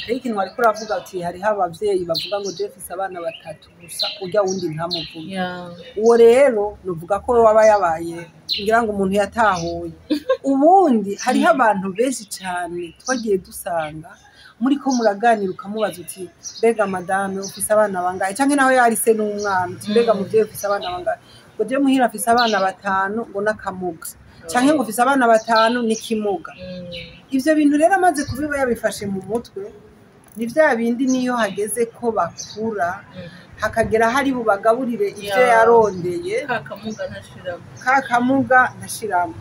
hari ikintu wariko uravuga ati hariho abavyeyi bavuga ngo je mfise abana batatu gusa urya wundi ntamuvuga. Uwo rero nuvuga ko waba yabaye ngira ngo umuntu yatahuye. Ubundi hariho abantu benshi cane twagiye dusanga muriko muraganira ukamubaza uti mbega madame ufise abana bangahe canke naho yari se n'umwana uti mbega muvyeyi ufise abana bangahe ngo je muhira afise abana batanu ngo n'akamuga canke ngo ufise abana batanu n'ikimuga. Ivyo bintu rero amaze kubiba yabifashe mu mutwe ni vya bindi niyo hageze ko bakura hakagera hari bubagaburire ivyo yarondeye kakamuga ntashiramo.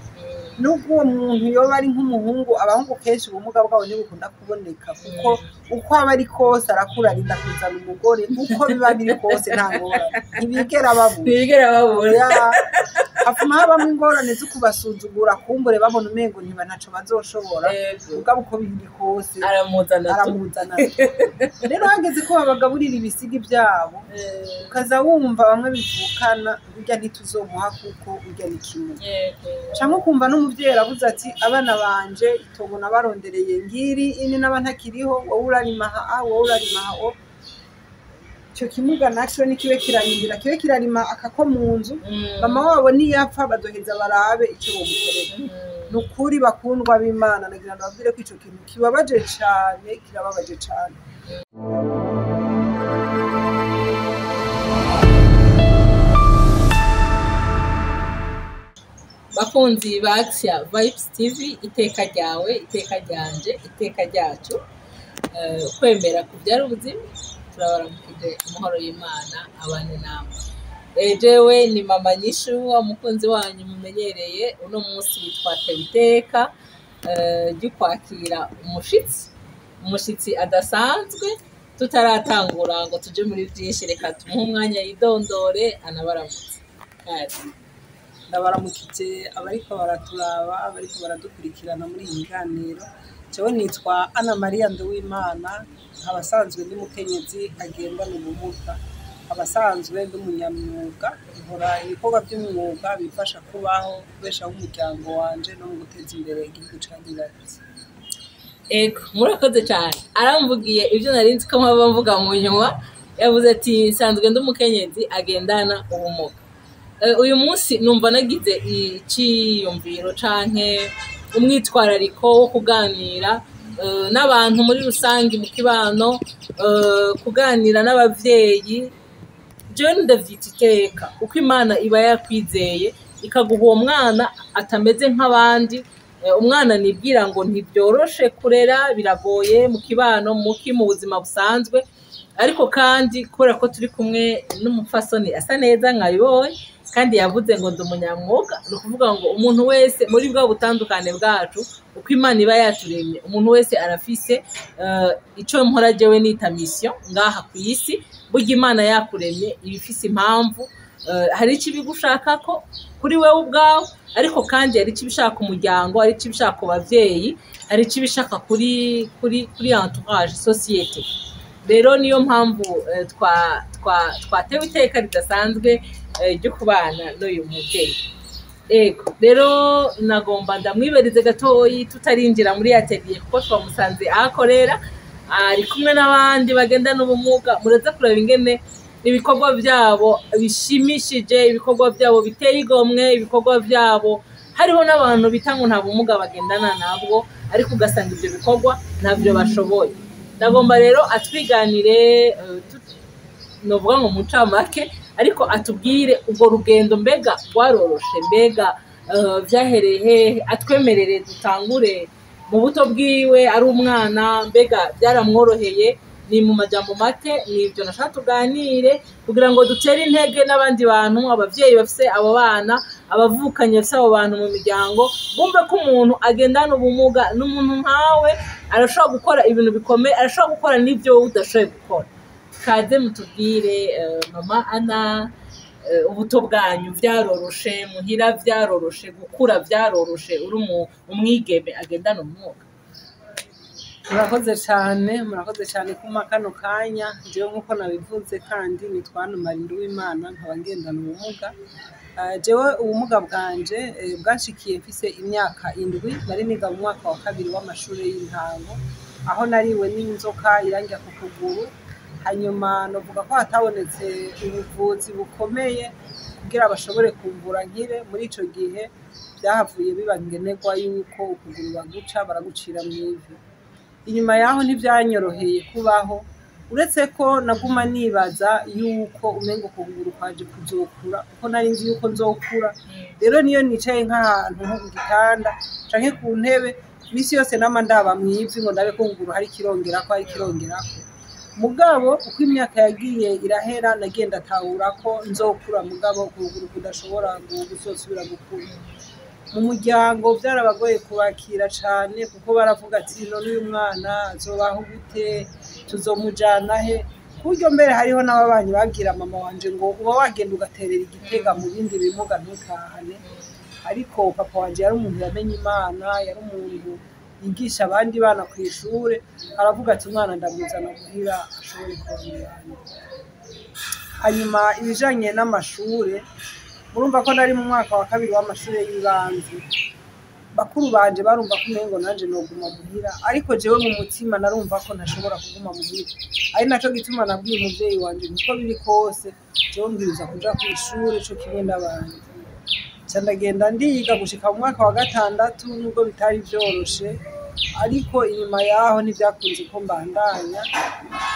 Nubwo uwo muntu yoba ari nk'umuhungu, abahungu kenshi ubumuga bwabo ntibukunda kuboneka kuko uko aba ari kose arakura arinda kuzana umugore uko biba biri kose nta ngorane ntibigera babura hafuma habamo ingorane zo kubasuzugura kumbure babona umengo ntiba ntaco bazoshobora ubwabo uko biri kose aramuzana. Rero hageze ko babagaburira ibisigi byabo ukaza wumva bamwe bivukana burya ntituzomuha kuko urya ni kimwe canke ukumva n'umuvyeyi aravuze ati abana banje itongo nabarondereye ngiri ini n'abantakiriho wowe urarima wowe urarima ico kimuga naco nikibe kirarindira kibe kirarima akako mu nzu mama wabo niyapfa bazoheza barabe ico bomukorera. Nukuri bakundwa b'Imana nagira ndababwire ko ico kintu kibabaje cane kirababaje cane. Bakunzi ba Action Vibes TV, iteka ryawe, iteka ryanje, iteka ryacu, kwemera kubyara ubuzima, turabaramukije amahoro y'Imana abane namwe. Jewe ni mama Nyishu wa mukunzi wanyu mumenyereye, uno munsi twatewe iteka ryo kwakira umushitsi adasanzwe. Tutaratangura ngo tuje muri byinshi, reka tumuhe umwanya yidondore anabaramutse. Ndabaramukije abariko baraturaba abariko baradukurikirana muri iyi biganiro. Jewe nitwa Anna Maria Nduwimana, abasanzwe ndi mukenyezi agendana ubumuga, abasanzwe ndi umunyamwuga, nkora ibikorwa by'umwuga bifasha kubaho kubeshaho umuryango wanje no mu guteza imbere igihugu canje. Ego murakoze cyane, aramvugiye ibyo narinzi ko mpaba mvuga mu nyuma, yavuze ati nsanzwe ndi umukenyezi agendana ubumuga. Uyu munsi numva nagize iciyumviro canke umwitwarariko wo kuganira n'abantu muri rusange mu kibano, kuganira n'abavyeyi. Jewe ndavyita iteka uko Imana iba yakwizeye ikaguha uwo mwana atameze nk'abandi. Umwana nibwira ngo ntibyoroshe kurera, biragoye mu kibano mu buzima busanzwe, ariko kandi kubera ko turi kumwe n'umupfasoni asa neza nkabibonye kandi yavuze ngo ndi umunyamwuga, ni ukuvuga ngo umuntu wese muri bwa butandukane bwacu uko Imana iba yaturemye, umuntu wese arafise ico mpora jewe nita mission ngaha ku isi. Burya Imana yakuremye ibifise impamvu, hari ico ibigushakako kuri wewe ubwawe, ariko kandi hari ico ibishaka umuryango, hari ico ibishaka abavyeyi, hari ico ibishaka kuri entourage societe. Rero niyo mpamvu twatewe iteka ridasanzwe ryo kubana n'uyu muvyeyi. Ego rero nagomba ndamwiberize gatoyi tutarinjira muri atelier kuko twamusanze ahakorera ari kumwe n'abandi bagendana ubumuga. Muraza kuraba ingene ibikorwa byabo bishimishije, ibikorwa byabo biteye igomwe, ibikorwa byabo hariho n'abantu bita ngo nta bumuga bagendana nabwo, ariko ugasanga ibyo bikorwa ntabyo bashoboye. Ndagomba rero atwiganire novuga ngo mucamake, ariko atubwire ubwo rugendo mbega rwaroroshe, mbega vyahereye hehe, atwemerere dutangure mu buto bwiwe ari umwana, mbega byaramworoheye. Ni mu majambo make nivyo nashaka tuganire kugira ngo dutere intege n'abandi bantu, abavyeyi bafise abo bana, abavukanye bafise abo bantu mu miryango, bumve ko umuntu agendana ubumuga n'umuntu nkawe arashobora gukora ibintu bikomeye, arashobora gukora n'ivyo udashoboye gukora. Kaze mutubwire mama Anna, ubuto bwanyu vyaroroshe, muhira vyaroroshe, gukura vyaroroshe uri umwigeme agendana ubumuga? Murakoze cyane kuma kano kanya. Jewe nkuko nabivuze kandi nitwa Anna Maria Nduwimana, nkaba ngendana ubumuga. Jewe ubumuga bwanje bwanshikiye mfise imyaka 7, nari niga mu mwaka wa 2 w'amashuri y'intango. aho nariwe n'inzoka irangira ku kuguru, hanyuma novuga ko hatabonetse ubuvuzi bukomeye kugira bashobore kumvura nkire. Muri ico gihe byahavuye biba ngenerwa yuko ukuguru baguca baragucira mw'ivi. Inyuma yaho ntivyanyoroheye kubaho, uretse ko naguma nibaza yuko umengo ukuguru kwaje kuzokura, kuko nari nzi yuko nzokura. Rero niyo nicaye nk'ahantu nko ku gitanda canke ku ntebe, misi yose nama ndaba mw'ivi ngo ndabe ko ukuguru hari kirongerako mugabo uko imyaka yagiye irahera nagiye ndatahura ko nzokura, mugabo ukuguru kudashobora gusubira gukura. Mu muryango byarabagoye kubakira cane, kuko baravuga ati none uyu mwana azobaho gute, tuzomujana he? Kuryo mbere hariho n'ababanyi babwira mama wanje ngo uba wagenda ugaterera igitega mu bindi bimuga ntutahane. Ariko papa wanje yari umuntu yamenye Imana, yari umuntu yigisha abandi bana kw'ishure, aravuga ati umwana ndamuzana muhira ashobore kubandanya. Hanyuma ibijanye n'amashure, urumva ko nari mu mwaka wa 2 w'amashure y'ibanze. Bakuru banje barumva ko umengo nanje noguma muhira, ariko jewe mu mutima narumva ko ntashobora kuguma muhira. Ari naco gituma nabwiye umuvyeyi wanje niko biri kose jewe mbwirizwa kuja kw'ishure co kimwe n'abandi. Ca ndagenda ndiga gushika mu mwaka wa 6, nubwo bitari vyoroshe, ariko inyuma yaho ntivyakunze ko mbandanya.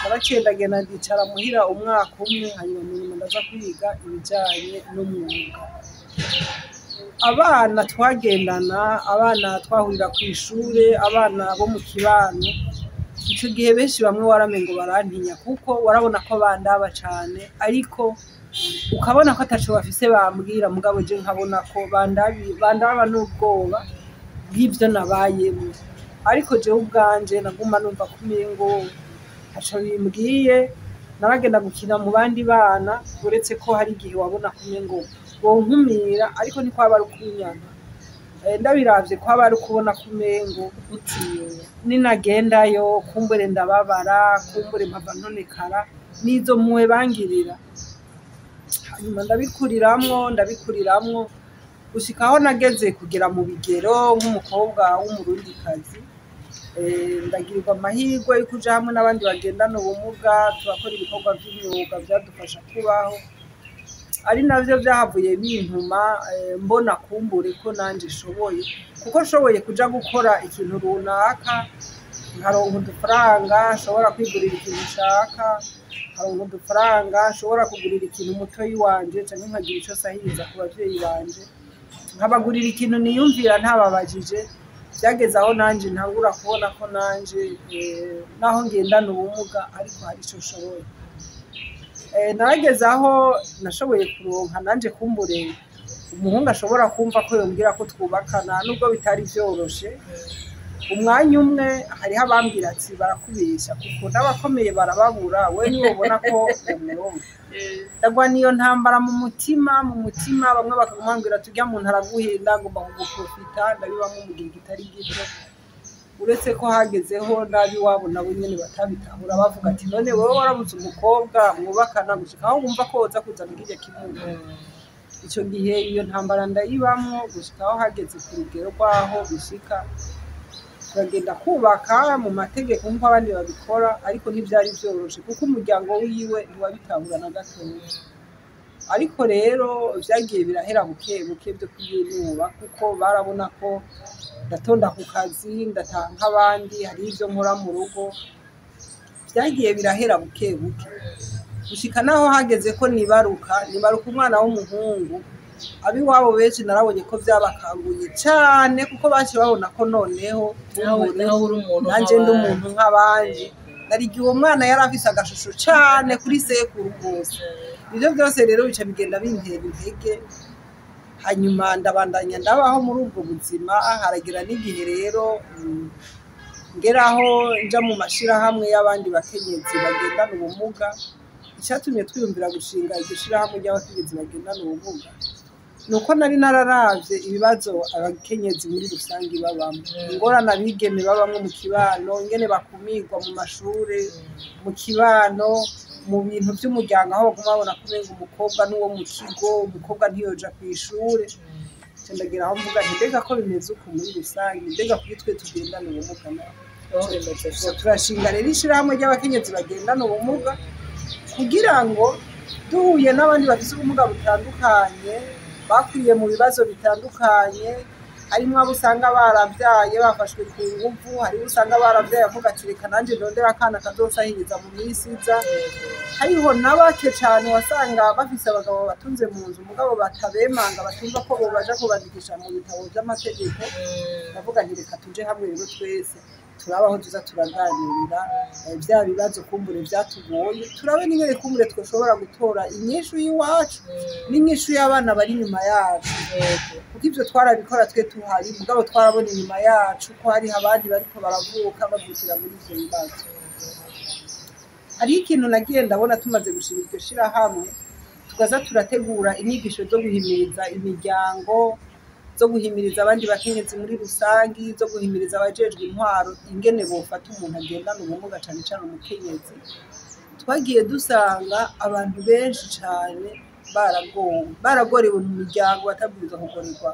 Naraciye ndagenda ndicara muhira umwaka umwe, hanyuma mu nyuma ndaza kwiga ibijanye n'umwuga. Abana twagendana, abana twahurira kw'ishure, abana bo mu kibano, ico gihe benshi bamwe waramengo barantinya, kuko warabona ko bandaba cane, ariko ukabona ko ataco bafise bambwira, mugabo je nkabona ko bandaba n'ubwoba bw'ivyo nabayemwo. Ariko jewe ubwanje naguma numva ko umengo ntaco bimbwiye. Naragenda gukina mu bandi bana, uretse ko hari igihe wabona ko umengo bonkumira, ariko ntikwaba ari ukunyana. Ndabiravye kwaba ari ukubona ko umengo utinya ninagendayo kumbure ndababara, kumbure mpava ntonekara, nizo mpuhwe bangirira. Hanyuma ndabikuriramwo gushika aho nageze kugera mu bigero nk'umukobwa w'umurundikazi. Ndagirirwa amahirwe yo kuja hamwe n'abandi bagendana ubumuga, turakora ibikorwa vy'imyuga vyadufasha kubaho, ari navyo vyahavuye bintuma mbona kumbure ko nanje nshoboye, kuko nshoboye kuja gukora ikintu runaka nkaronka udufaranga, nshobora kwigurira ikintu nshaka, nkaronka udufaranga, nshobora kugurira ikintu mutoyi wanje canke nkagira ico sahiriza ku bavyeyi banje, nkabagurira ikintu niyumvira ntababajije. Vyageze aho nanje ntangura kubona ko nanje naho ngendana ubumuga ariko hari ico nshoboye. Narageze aho nashoboye kuronka nanje kumbure umuhungu ashobora kumva ko yombwira ko twubakana, nubwo bitari vyoroshe. Umwanya umwe hariho abambwira ati barakubesha, kuko n'abakomeye barababura, we niwobona ko umurongo. Ndagwa niyo ntambara mu mutima, bamwe bakambwira turya muntu araguhenda, ngomba kuguprofita, ndabibamwe mu gihe kitari gito. Uretse ko hagezeho nabi wabo nabo nyene batabitahura, bavuga ati none wewe warabuze umukobwa mwubakana gushika aho wumva ko woza kuzana kirya kimuga. Ico gihe iyo ntambara ndayibamwo gushika aho hageze ku rugero rwaho bishika turagenda kubaka mu mategeko nk'uko abandi babikora, ariko ntivyari vyoroshe kuko umuryango wiwe ntiwabitahura na gatoya. Ariko rero vyagiye birahera buke vyo kuyinuba, kuko barabona ko ndatonda ku kazi, ndataha nk'abandi, hari ivyo nkora mu rugo. Vyagiye birahera buke gushika naho hageze ko nibaruka umwana w'umuhungu. Abiwabo benshi narabonye ko vyabakanguye cane, kuko baci babona ko noneho nanje ndi umuntu nk'abandi. Narigiye uwo mwana yari afise agashusho cane kuri sekuru rwose. Ivyo vyose rero bica bigenda bintera intege, hanyuma ndabandanya ndabaho muri ubwo buzima. Haragira n'igihe rero ngeraho nja mu mashirahamwe y'abandi bakenyezi bagendana ubumuga. Icatumye twiyumvira gushinga iryo shirahamwe ry'abakenyezi bagendana ubumuga, nuko nari nararavye ibibazo abakenyezi muri rusangi babamwe, ingorane abigeme babamwe mu kibano, ingene bakumirwa mu mashure, mu kibano, mu bintu vy'umuryango, aho baguma babona ko umenga umukobwa n'uwo mu kigo, umukobwa ntiyoja kw'ishure. Ndagira aho mvuga nti mbega ko bimeze uko muri rusangi, mbega kuri twe tugendana ubumuga naho turashinga rero ishirahamwe ry'abakenyezi bagendana ubumuga kugira ngo duhuye n'abandi bafise ubumuga butandukanye bakwiye mu bibazo bitandukanye, harimo abo usanga baravyaye bafashwe ku nguvu, hariho usanga baravyaye avuga ati reka nanje ndondera akana kazosahiriza mu minsi iza, hariho n'abake cane wasanga bafise abagabo batunze mu nzu mugabo batabemanga batumva ko bobaja kubandikisha mu bitabo vy'amategeko, bavuga nti reka tuje hamwe rero twese turabaho tuza turaganirira vya bibazo kumbure vyatugoye, turabe n'ingene kumbure twoshobora gutora inyishu y'iwacu n'inyishu y'abana bari inyuma yacu, kuko ivyo twarabikora twe tuhari mugabo twarabona inyuma yacu ko hariho abandi bariko baravuka bavukira muri ivyo bibazo. Hariho ikintu nagiye ndabona tumaze gushinga iryo shirahamwe, tukaza turategura inyigisho zo guhimiriza imiryango, zo guhimiriza abandi bakenyezi muri rusangi, zo guhimiriza abajejwe intwaro ingene bofata umuntu agendana ubumuga cane cane umukenyezi. Twagiye dusanga abantu benshi cane baragorewe mu miryango batabwirizwa kugorerwa,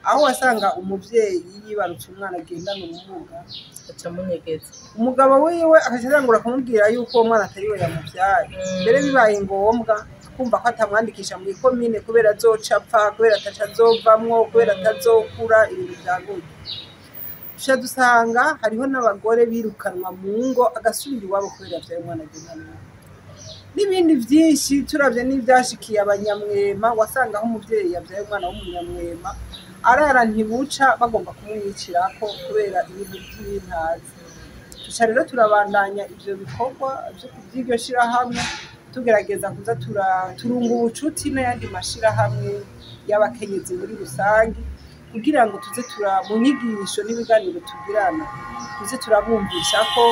aho wasanga umuvyeyi yibarutse umwana agendana ubumuga aca munyegeza, umugabo wiwe akaca atangura kumubwira yuko uwo mwana atari we yamuvyaye, mbere bibaye ngombwa kumva ko atamwandikisha mu ikomine kubera azoca apfa, kubera ataca azovamwo, kubera atazokura, ibintu vyaguye. Duca dusanga hariho n'abagore birukanwa mu ngo agasubira iwabo kubera avyaye umwana agendana ubumuga, n'ibindi vyinshi turavye n'ivyashikiye abanyamwema, wasanga aho umuvyeyi yavyaye umwana w'umunyamwema arara ntibuca bagomba kumwicirako kubera ibintu vy'intazi. Duca rero turabandanya ivyo bikorwa vy'iryo shirahamwe, tugerageza kuza turunga ubucuti n'ayandi mashirahamwe y'abakenyezi muri rusangi, kugira ngo tuze mu nyigisho n'ibiganiro tugirana tuze turabumvisha ko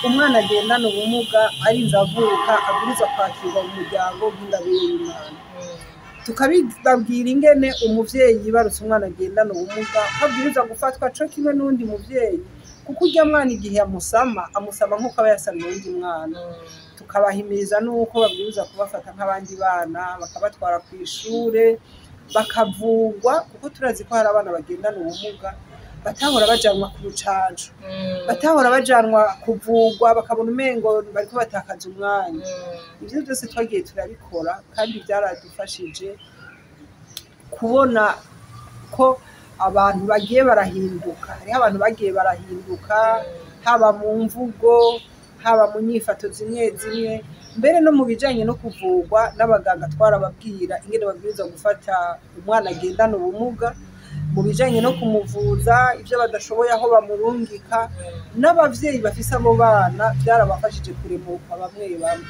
umwana agendana ubumuga arinze avuka abwirizwa kwakirwa mu muryango nk'ingabire y'Imana. Tukabibabwira ingene umuvyeyi yibarutse umwana agendana ubumuga ko abwirizwa gufatwa co kimwe n'uwundi muvyeyi, kuko urya mwana igihe amusama nk'uko aba yasamye uwundi mwana. Tukabahimiriza n'uko babwirizwa kubafata nk'abandi bana, bakabatwara kw'ishure bakavugwa, kuko turazi ko hari abana bagendana ubumuga batahora bajanwa ku rucanco, batahora bajanwa kuvugwa, bakabona umengo bariko batakaza umwanya. Ivyo vyose twagiye turabikora kandi vyaradufashije kubona ko abantu bagiye barahinduka, hariho abantu bagiye barahinduka, haba mu mvugo, haba mu nyifato zimwe zimwe, mbere no mu bijanye no kuvugwa n'abaganga twarababwira ingene babwirizwa gufata umwana agendana ubumuga, mu bijanye no kumuvuza ivyo badashoboye aho bamurungika, n'abavyeyi bafise abo bana vyarabafashije kuremuka bamwe bamwe.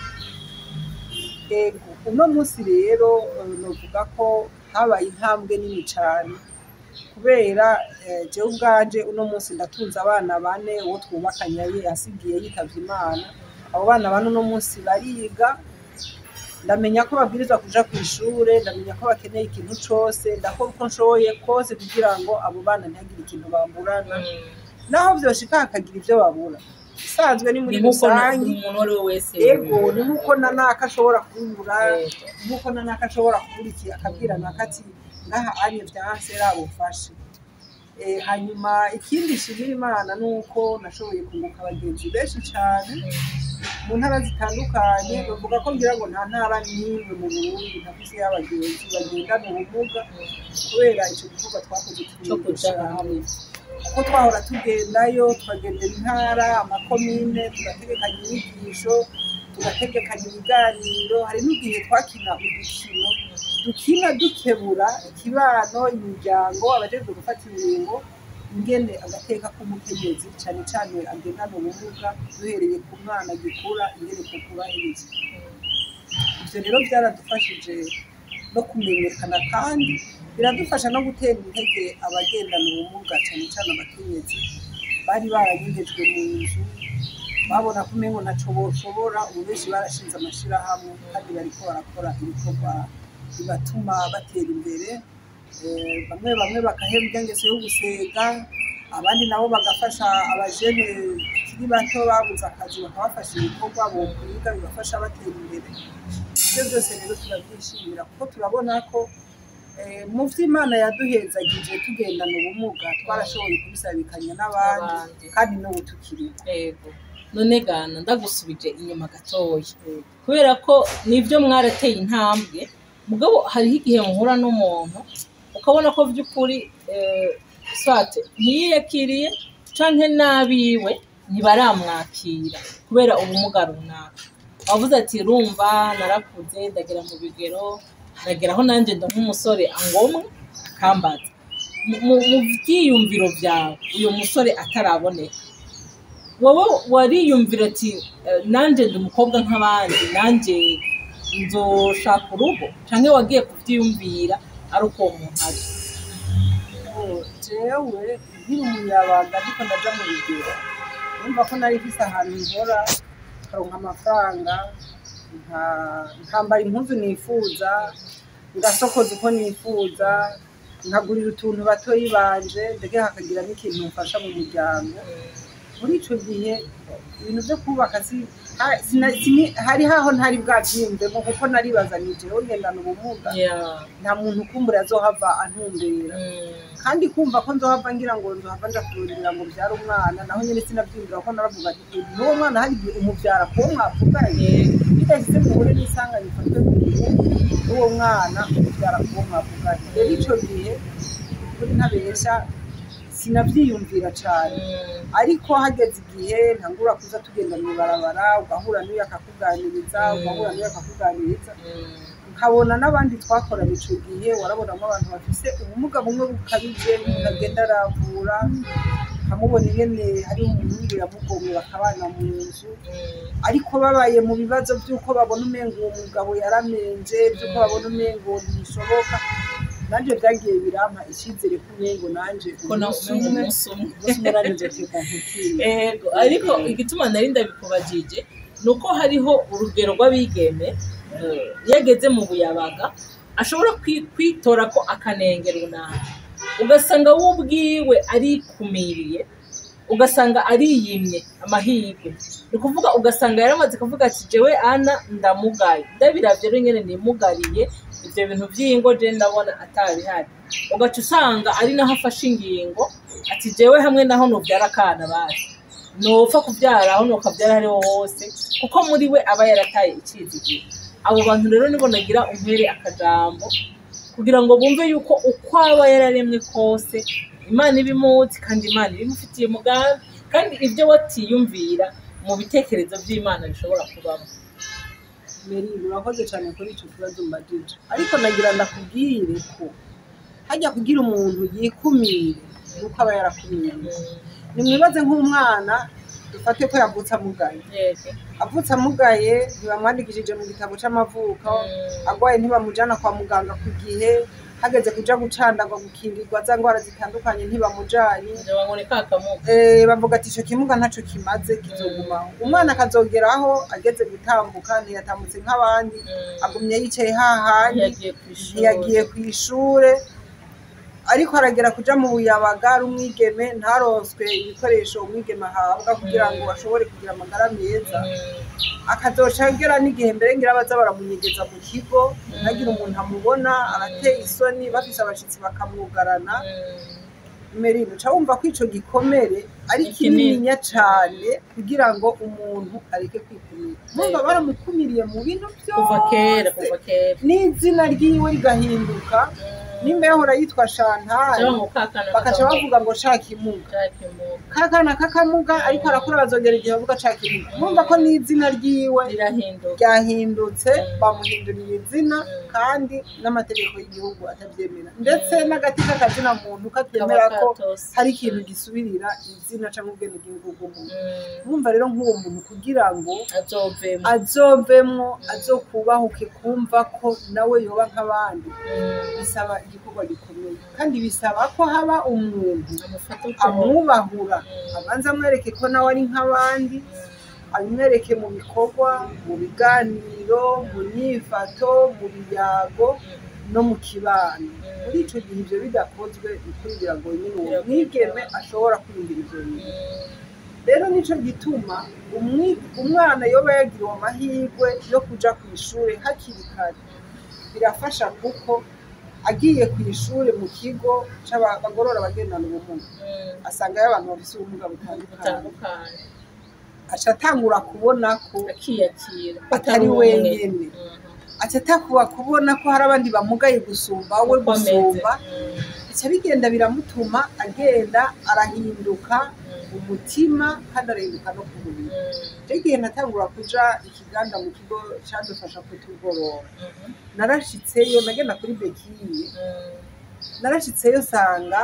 Ego uno munsi rero novuga ko habaye intambwe nini cane, kubera jewe ubwanje uno munsi ndatunze abana 4, uwo twubakanye yasigiye yitavye Imana. Abo bana 4 uno munsi bariga, ndamenya ko babwirizwa kuja kw'ishure, ndamenya ko bakeneye ikintu cose, ndakora uko nshoboye kose kugira ngo abo bana ntihagire ikintu bamburana, naho vyoshika hakagira ivyo babura. Isanzwe ni muri rusangi, ego ni nkuko nanaka ashobora kubura, nkuko nanaka ashobora kubura iki akabwira naka ati ngaha anye vyanse rabufashe. Hanyuma ikindi nshimira Imana nuko nashoboye kunguka abagenzi benshi cane mu ntara zitandukanye, bavuga ko ngira ngo nta ntara n'imwe mu Burundi ntafise y'abagenzi bagendana ubumuga, kubera ico gikorwa twakoze cyo kuja hamwe. Kuko twahora tugendayo, tukagendera intara, amakomine, tugategekanya inyigisho, tugategekanya ibiganiro. Hari n'igihe twakina udukino dukina dukebura ikibano, imiryango, abajejwe gufata ingingo, ingene agateka k'umukenyezi cane cane agendana ubumuga, duhereye ku mwana gikura ingene kukubahirizwa. Ivyo rero vyaradufashije no kumenyekana, kandi biradufasha no gutera intege abagendana ubumuga cane cane abakenyezi bari baranyigejwe mu nzu, babona ko umengo ntaco boshobora. Ubu benshi barashinze amashirahamwe kandi bariko barakora ibikorwa bibatuma batera imbere. Bamwe bakahera ingeso yo gusega, abandi nabo bagafasha abajene bakiri bato babuze akazi, bakabafasha ibikorwa bo kwiga bibafasha batera imbere. Ivyo byose rero turabyishimira kuko turabona ko mu vy'Imana yaduhezagije tugendana ubumuga twarashoboye kubisabikanya n'abandi kandi n'ubu tukiriho. Yego. None gana ndagusubije inyuma gatoya kubera ko nivyo mwarateye intambwe mugabo hariho igihe muhura n'umuntu ukabona ko vy'ukuri swate ntiyiyakiriye canke n'abiwe ntibaramwakira kubera ubumuga runaka. Wavuze ati rumva narakuze ndagera mu bigero ndageraho nanje ndo nk'umusore angomwe akambaza mu vyiyumviro vyawe uyo musore ataraboneka wowe wariyumvira ati nanje ndi umukobwa nk'abandi nanje nzoshaka urugo canke wagiye kuvyiyumvira ari uko umuntu ari? Jewe nkiri umuyabaga ariko ndaja mu bigero numva ko nari mfise ahantu nkora nkaronka amafaranga nkambara impuzu nifuza ngasokoza uko nifuza nkagurira utuntu batoyi banje ndege hakagira n'ikintu mfasha mu muryango. Muri ico gihe ibintu vyo kubaka hari haho ntari bwavyiyumvemo kuko naribazanije ngendana ubumuga nta muntu kumbura azohava antumbera kandi kumva ko nzohava ngira ngo nzohava nja kurondera ngo vyara umwana naho nyene sinavyumvira ko naravuga ati n'uwo mwana hari igihe umuvyara ko mwavuganye bidashyize mu bure n'isanganya ifatwe n'uwo mwana umuvyara ko mwavuganye. Rero ico gihe kuri ntabesha sinavyiyumvira cane ariko hageze igihe ntangura kuza tugenda mw'ibarabara ugahura n'uyu akakuganiriza ugahura n'uyu akakuganiriza nkabona n'abandi twakorana ico gihe warabonamo abantu bafise ubumuga bumwe bukabije agenda aravura nkamubona ingene hari umuntu yamugomwe bakabana mu nzu ariko babaye mu bibazo vy'uko babona umengo uwo mugabo yaramenje vy'uko babona umengo ntibishoboka nanje vyagiye birampa icizere kumengo nanje ego. Ariko igituma nari ndabikubajije nuko hariho urugero rw'abigeme yageze mu buyabaga ashobora kwitora ko akanenge runaka ugasanga we ubwiwe arikumiriye ugasanga ariyimye amahirwe ni kuvuga ugasanga yaramaze kuvuga ati jewe ana ndamugaye ndabiravye rero nyene nimugariye ivyo bintu vy'ingo je ndabona atabihari ugaca usanga ari naho afashe ingingo ati jewe hamwe naho novyara akana basi nopfa kuvyara aho nokavyara hariho hose kuko muri we aba yarataye icizigiro. Abo bantu rero nibo nagira umpere akajambo kugira ngo bumve yuko uko aba yararemwe kose Imana ibimuzi kandi Imana ibimufitiye umugambi kandi ivyo watiyumvira mu bitekerezo vy'Imana bishobora kubamo. Meri murakoze cyane kuri ico kibazo mbajije ariko nagira ndakubwire ko hajya kugira umuntu yikumire nuko aba yarakumiriye. Nimwibaze nk'umwana dufate ko yavutse amugaye avutse amugaye ntibamwandikishije mu gitabo c'amavuko agwaye ntibamujana kwa muganga ku gihe hageze kuja gucandagwa gukingirwa za ngwara zitandukanye ntibamujanye bavuga ati ico kimuga ntaco kimaze kizogumaho. Umwana akazogeraho ageze gutambuka ntiyatambutse nk'abandi agumye yicaye hahandi ntiyagiye kw'ishure ariko aragera kuja mu buyabaga ari umwigeme ntaronswe ibikoresho umwigeme ahabwa kugira ngo ashobore kugira amagara meza akazoca agera n'igihe mbere ngira baza baramunyegeza mu kigo ntagira umuntu amubona arateye isoni bafise abashitsi bakamwugarana. Merino ca wumva ko ico gikomere ari kinininya cane kugira ngo umuntu areke kwikumira. Numva baramukumiriye mu bintu vyose kuva kera n'izina ryiwe rigahinduka nimba yahora yitwa Chantal bakaca bavuga ngo Cakimuga kakana kakamuga ariko arakura bazongera igihe bavuga Cakimuga. Numva ko n'izina ryiwe ryahindutse bamuhinduriye izina kandi n'amategeko y'igihugu atavyemera ndetse n'agati k'akazina muntu katemera ko hari ikintu gisubirira izina canke ubwenegihugu bw'umuntu. Numva rero nk'uwo muntu kugira ngo azovemwo azokubahuke kumva ko nawe yoba nk'abandi bisaba igikorwa gikomeye kandi bisaba ko haba umuntu amwubahura abanza amwereke ko nawe ari nk'abandi abimwereke mu bikorwa mu biganiro mu nyifato mu biyago no mu kibano. Muri ico gihe ivyo bidakozwe bikugira ngo nyine uwo mwigeme ashobora kwiyumvira ivyo bintu. Rero nico gituma umwana yoba yagiriwe amahirwe yo kuja kw'ishure hakiri kare birafasha kuko agiye ku ishuri mu kigo c'abagorora abagendana ubumuga asangayo abantu bafise ubumuga butandukanye aca atangura kubona ko akiyakira atari wenyene aca atakuba kubona ko hari abandi bamugaye gusumba we gusumba bica bigenda biramutuma agenda arahinduka umutima kandi arahinduka no ku mubiri igihe natangura kuja ikiganda mu kigo cadufasha kutugorora narashitseyo nagenda kuri bekiye narashitseyo sanga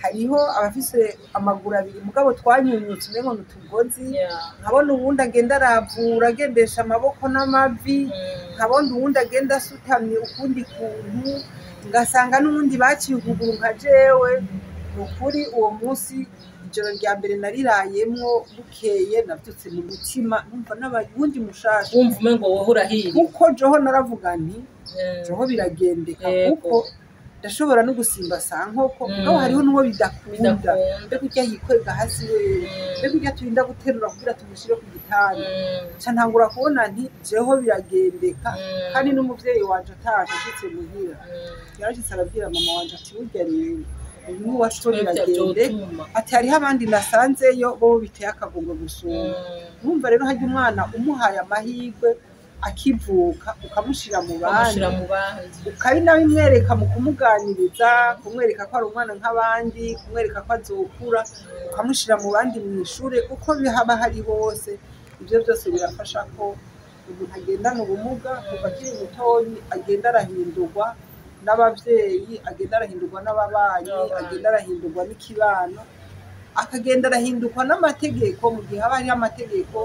hariho abafise amaguru abiri mugabo twanyunyutse umengo n'utugozi nkabona uwundi agenda aravura agendesha amaboko n'amavi nkabona uwundi agenda asutamye ukundi kuntu ngasanga n'uwundi baciye ukuguru nka jewe ukuri uwo munsi ijoro rya mbere narirayemwo bukeye navyutse mu mutima numva n'abayundi mushasha wumva umengo wowe urahiriwe kuko joho naravuga nti joho biragendeka kuko ndashobora no gusimba sankoko mugabo hariho n'uwo bidakunda mbe kurya yikwega hasi wewe mbe kurya turinda guterura kugira tumushire ku gitanda ca ntangura kubona nti jeho biragendeka kandi n'umuvyeyi wanje ataje ashitse muhira yarashitse arabwira mama wanje ati burya rero uyu wacu biragendeka ati hariho abandi nasanzeyo bo biteye akagongo gusumba urumva rero harya umwana umuhaye amahirwe akivuka ukamushira mu bandi ukabinabimwereka mu kumuganiriza kumwereka ko ari umwana nk'abandi kumwereka ko azokura ukamushira mu bandi mu ishure uko bihaba hari hose ibyo byose birafasha ko umuntu agendana ubumuga kuva akiri mutoyi agenda arahindurwa n'abavyeyi agenda arahindurwa n'ababanyi agenda arahindurwa n'ikibano akagenda arahindurwa n'amategeko mu gihe haba hari amategeko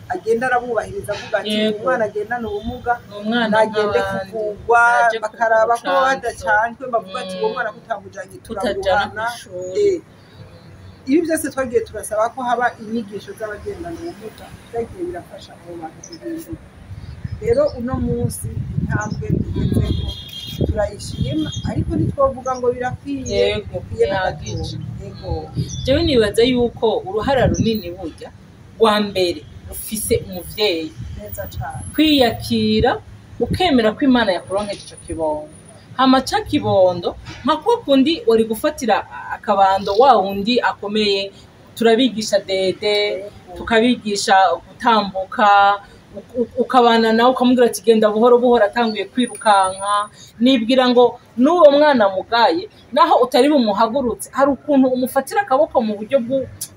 agenda arabubahiriza avuga ati umwana agendana ubumuga nagende kuvugwa bakaraba ko badacanzwe bavuga ati uwo mwana kutamujanye turaguhana ibi byose twagiye turasaba ko haba inyigisho z'abagendana ubumuga byagiye birafasha abo bantu kugenza rero uno munsi intambwe tugezeko turayishima ariko ntitwovuga ngo birakwiye jewe nibaza yuko uruhara runini burya rwa mbere ufise umuvyeyi neza cyane kwiyakira ukemera ko Imana yakuronkeje ico kibondo hama ca kibondo nka kwa kundi wari gufatira akabando wa wundi akomeye turabigisha dede tukabigisha gutambuka ukabana nawe ukamubwira ati genda buhoro buhoro atanguye kwirukanka nibwira ngo n'uwo mwana mugaye naho utari bumuhagurutse hari ukuntu umufatira akaboko mu buryo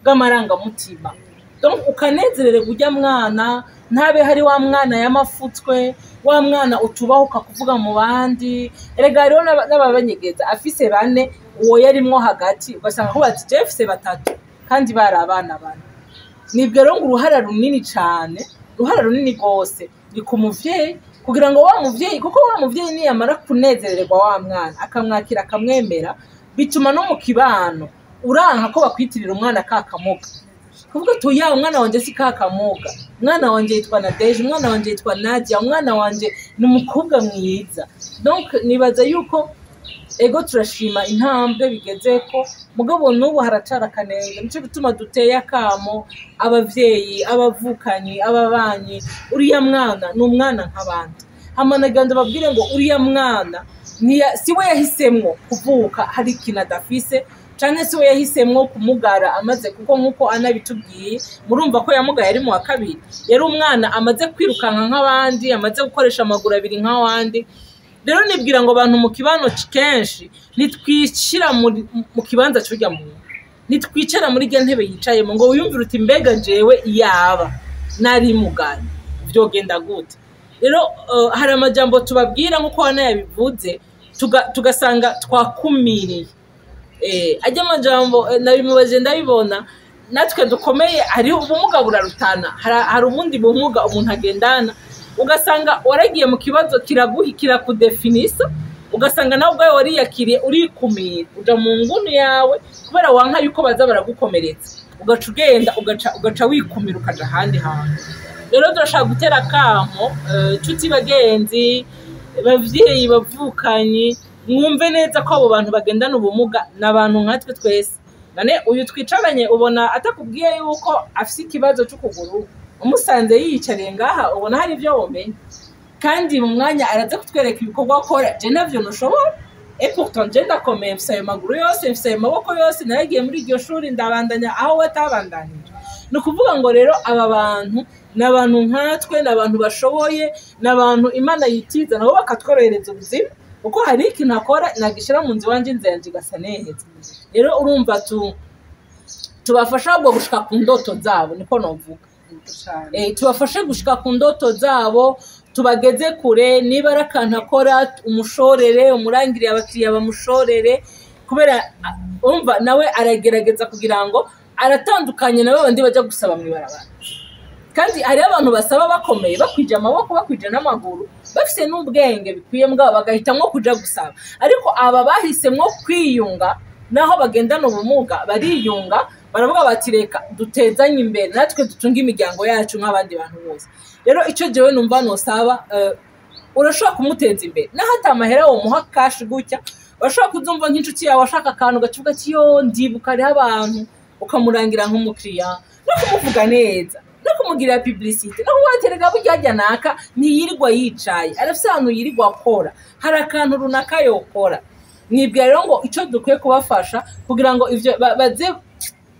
bw'amarangamutima donc ukanezerere burya mwana ntabe hari wa mwana yamafutswe wa mwana utubahuka kuvuga mu bandi erega rero n'ababanyegeza afise bane uwo yarimwo hagati ugasanga ko bati je afise batatu kandi bari abana bane nibwo rero ngo uruhara runini cyane uruhara runini rwose ni ku muvyeyi kugira ngo wa muvyeyi kuko wa muvyeyi niyamara kunezererwa wa mwana akamwakira akamwemera bituma no mu kibano uranka ko bakwitirira umwana kakamuga kuvuga tuya umwana wanje si kakamuga umwana wanje yitwa Nadeje umwana wanje yitwa Nadia umwana wanje ni umukobwa mwiza donc nibaza yuko ego turashima intambwe bigezeko mugabo n'ubu haracara kanenge nico bituma duteye akamo abavyeyi abavukanyi ababanyi uriya mwana ni umwana nk'abandi hamanaganda babwire ngo uriya mwana siwe yahisemwo kuvuka hari ikintu adafise canke siwe yahisemwo kumugara amaze kuko nkuko anabitubwiye murumva ko yamugaye ari mu wa kabiri yari umwana amaze kwirukanka nk'abandi amaze gukoresha amaguru abiri nk'abandi rero nibwira ngo abantu mu kibano kenshi nitwishira mu kibanza cy'urya muntu nitwicara muri ge ntebe yicayemo ngo wiyumvire uti mbega jewe yaba nari mugaye vyogenda gute rero hari amajambo tubabwira nkuko wana yabivuze tugasanga twakumiriye ajya amajambo nabimubaje ndabibona natwe dukomeye hari ubumuga burarutana hari ubundi bumuga umuntu agendana ugasanga waragiye mu kibazo kiraguhikira kudefinisa ugasanga nawe ubwawe wariyakiriye urikumira uja mu nguni yawe kubera wanka yuko baza baragukomeretsa ugaca ugenda ugaca wikumira ukaja ahandi hantu rero turashaka gutera akamo nshuti bagenzi bavyeyi bavukanyi mwumve neza ko abo bantu bagendana ubumuga n'abantu nkatwe twese nane uyu twicaranye ubona atakubwiye yuko afise ikibazo cy'ukuguru umusanze yiyicariye ngaha ubona hari ibyo womenye kandi mu mwanya araza kutwereka ibikorwa akora je navyo ntushobora pourtant je ndakomeye mfise ayo maguru yose mfise ayo maboko yose naragiye muri iryo shuri ndabandanya aho watabandanije. Ni ukuvuga ngo rero aba bantu ni abantu nkatwe, ni abantu bashoboye, ni abantu Imana yitiza nabo bakatworohereza ubuzima, kuko hari ikintu akora nagishyira mu nzu iwanje inzu yanje igasa neza. Rero urumva tubafasha ahubwo gushika ku ndoto zabo, niko novuga. Tubafashe gushika ku ndoto zabo, tubageze kure. Niba ari akantu akora umushorere, umurangire abakiriya bamushorere, kubera umva nawe aragerageza kugira ngo aratandukanye nabo bandi bajya gusaba mu ibarabara. Kandi hari abantu basaba bakomeye, bakwije amaboko, bakwije n'amaguru, bafise n'ubwenge bikwiye mbwa bagahitamwo kuja gusaba. Ariko aba bahisemwo kwiyunga, naho bagendana ubumuga bariyunga, baravuga bati reka dutezanye imbere natwe dutunga imiryango yacu nk'abandi bantu bose. Rero ico jewe numva nosaba, urashobora kumuteza imbere naho atamahera wo muha cash gutya, urashobora kuzumva nk'inshuti yawe ashaka akantu gacuga ati yo ndibuka ari abantu, ukamurangira nk'umukiriya no kumuvuga neza no kumugira publicity no kubaterega bujyajya naka ntiyirirwa yicaye, arafise ahantu yirirwa akora, hari akantu runaka yokora. Nibwira rero ngo ico dukwiye kubafasha kugira ngo ivyo baze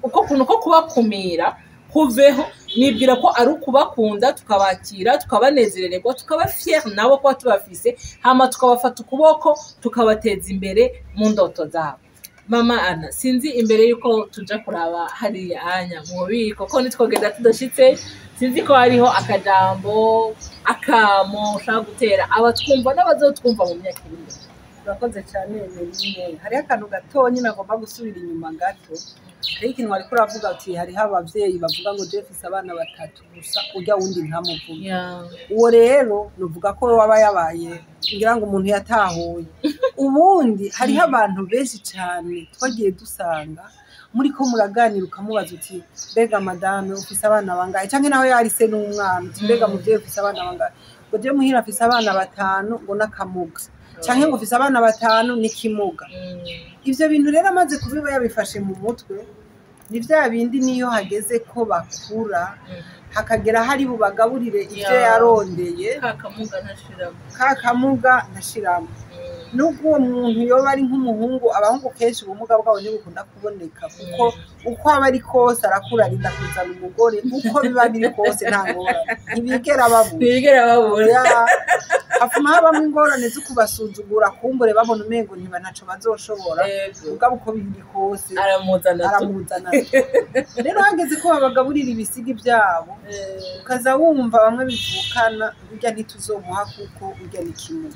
uko kuntu ko kubakumira kuveho. Nibwira ko ari ukubakunda, tukabakira, tukabanezererwa, tukaba fier nabo ko tubafise, hama tukabafata ukuboko tukabateza imbere mu ndoto zabo. Mama Ana, sinzi imbere yuko tuja kuraba hariya anya mu bubiko ko nitwogenda tudashitse, sinzi ko hariho akajambo akamo ushaka gutera abatwumva n'abazotwumva mu myaka iri imbere. Urakoze cyane Emeline. Hari akantu gatonyi nagomba gusubira inyuma gato. Hari ikintu wariko uravuga ati hariho abavyeyi bavuga ngo Jeffise abana batatu gusa urya wundi ntamuvuga. Uwo rero nuvuga ko waba yabaye ngira ngo umuntu yatahuye. Ubundi hariho abantu benshi cyane twagiye dusanga muri ko muraganira ukamubaza uti mbega madame ufise abana bangahe, canke naho yarise n'umwana uti mbega muvyeyi ufise abana bangahe, ngo je muhira afise abana batanu ngo nakamuga, canke ngo ufise abana batanu n'ikimuga. Ivyo bintu rero amaze kubiba yabifashe mu mutwe, ni vya bindi niyo hageze ko bakura hakagera hari bubagaburire ivyo yarondeye, kakamuga ntashiramo. Nubwo uwo muntu yoba ari nk'umuhungu, abahungu kenshi ubumuga bwabo ntibukunda kuboneka, kuko uko aba ari kose arakura arinda kuzana umugore, uko biba biri kose nta ngorane, ntibigera babura. Hafuma habamo ingorane zo kubasuzugura, kumbure babona umengo ntiba ntaco bazoshobora, ubwabo uko biri kose aramuzana. Rero hageze ko babagaburira ibisigi byabo, ukaza wumva bamwe bivukana burya ntituzomuha kuko urya ni kimwe,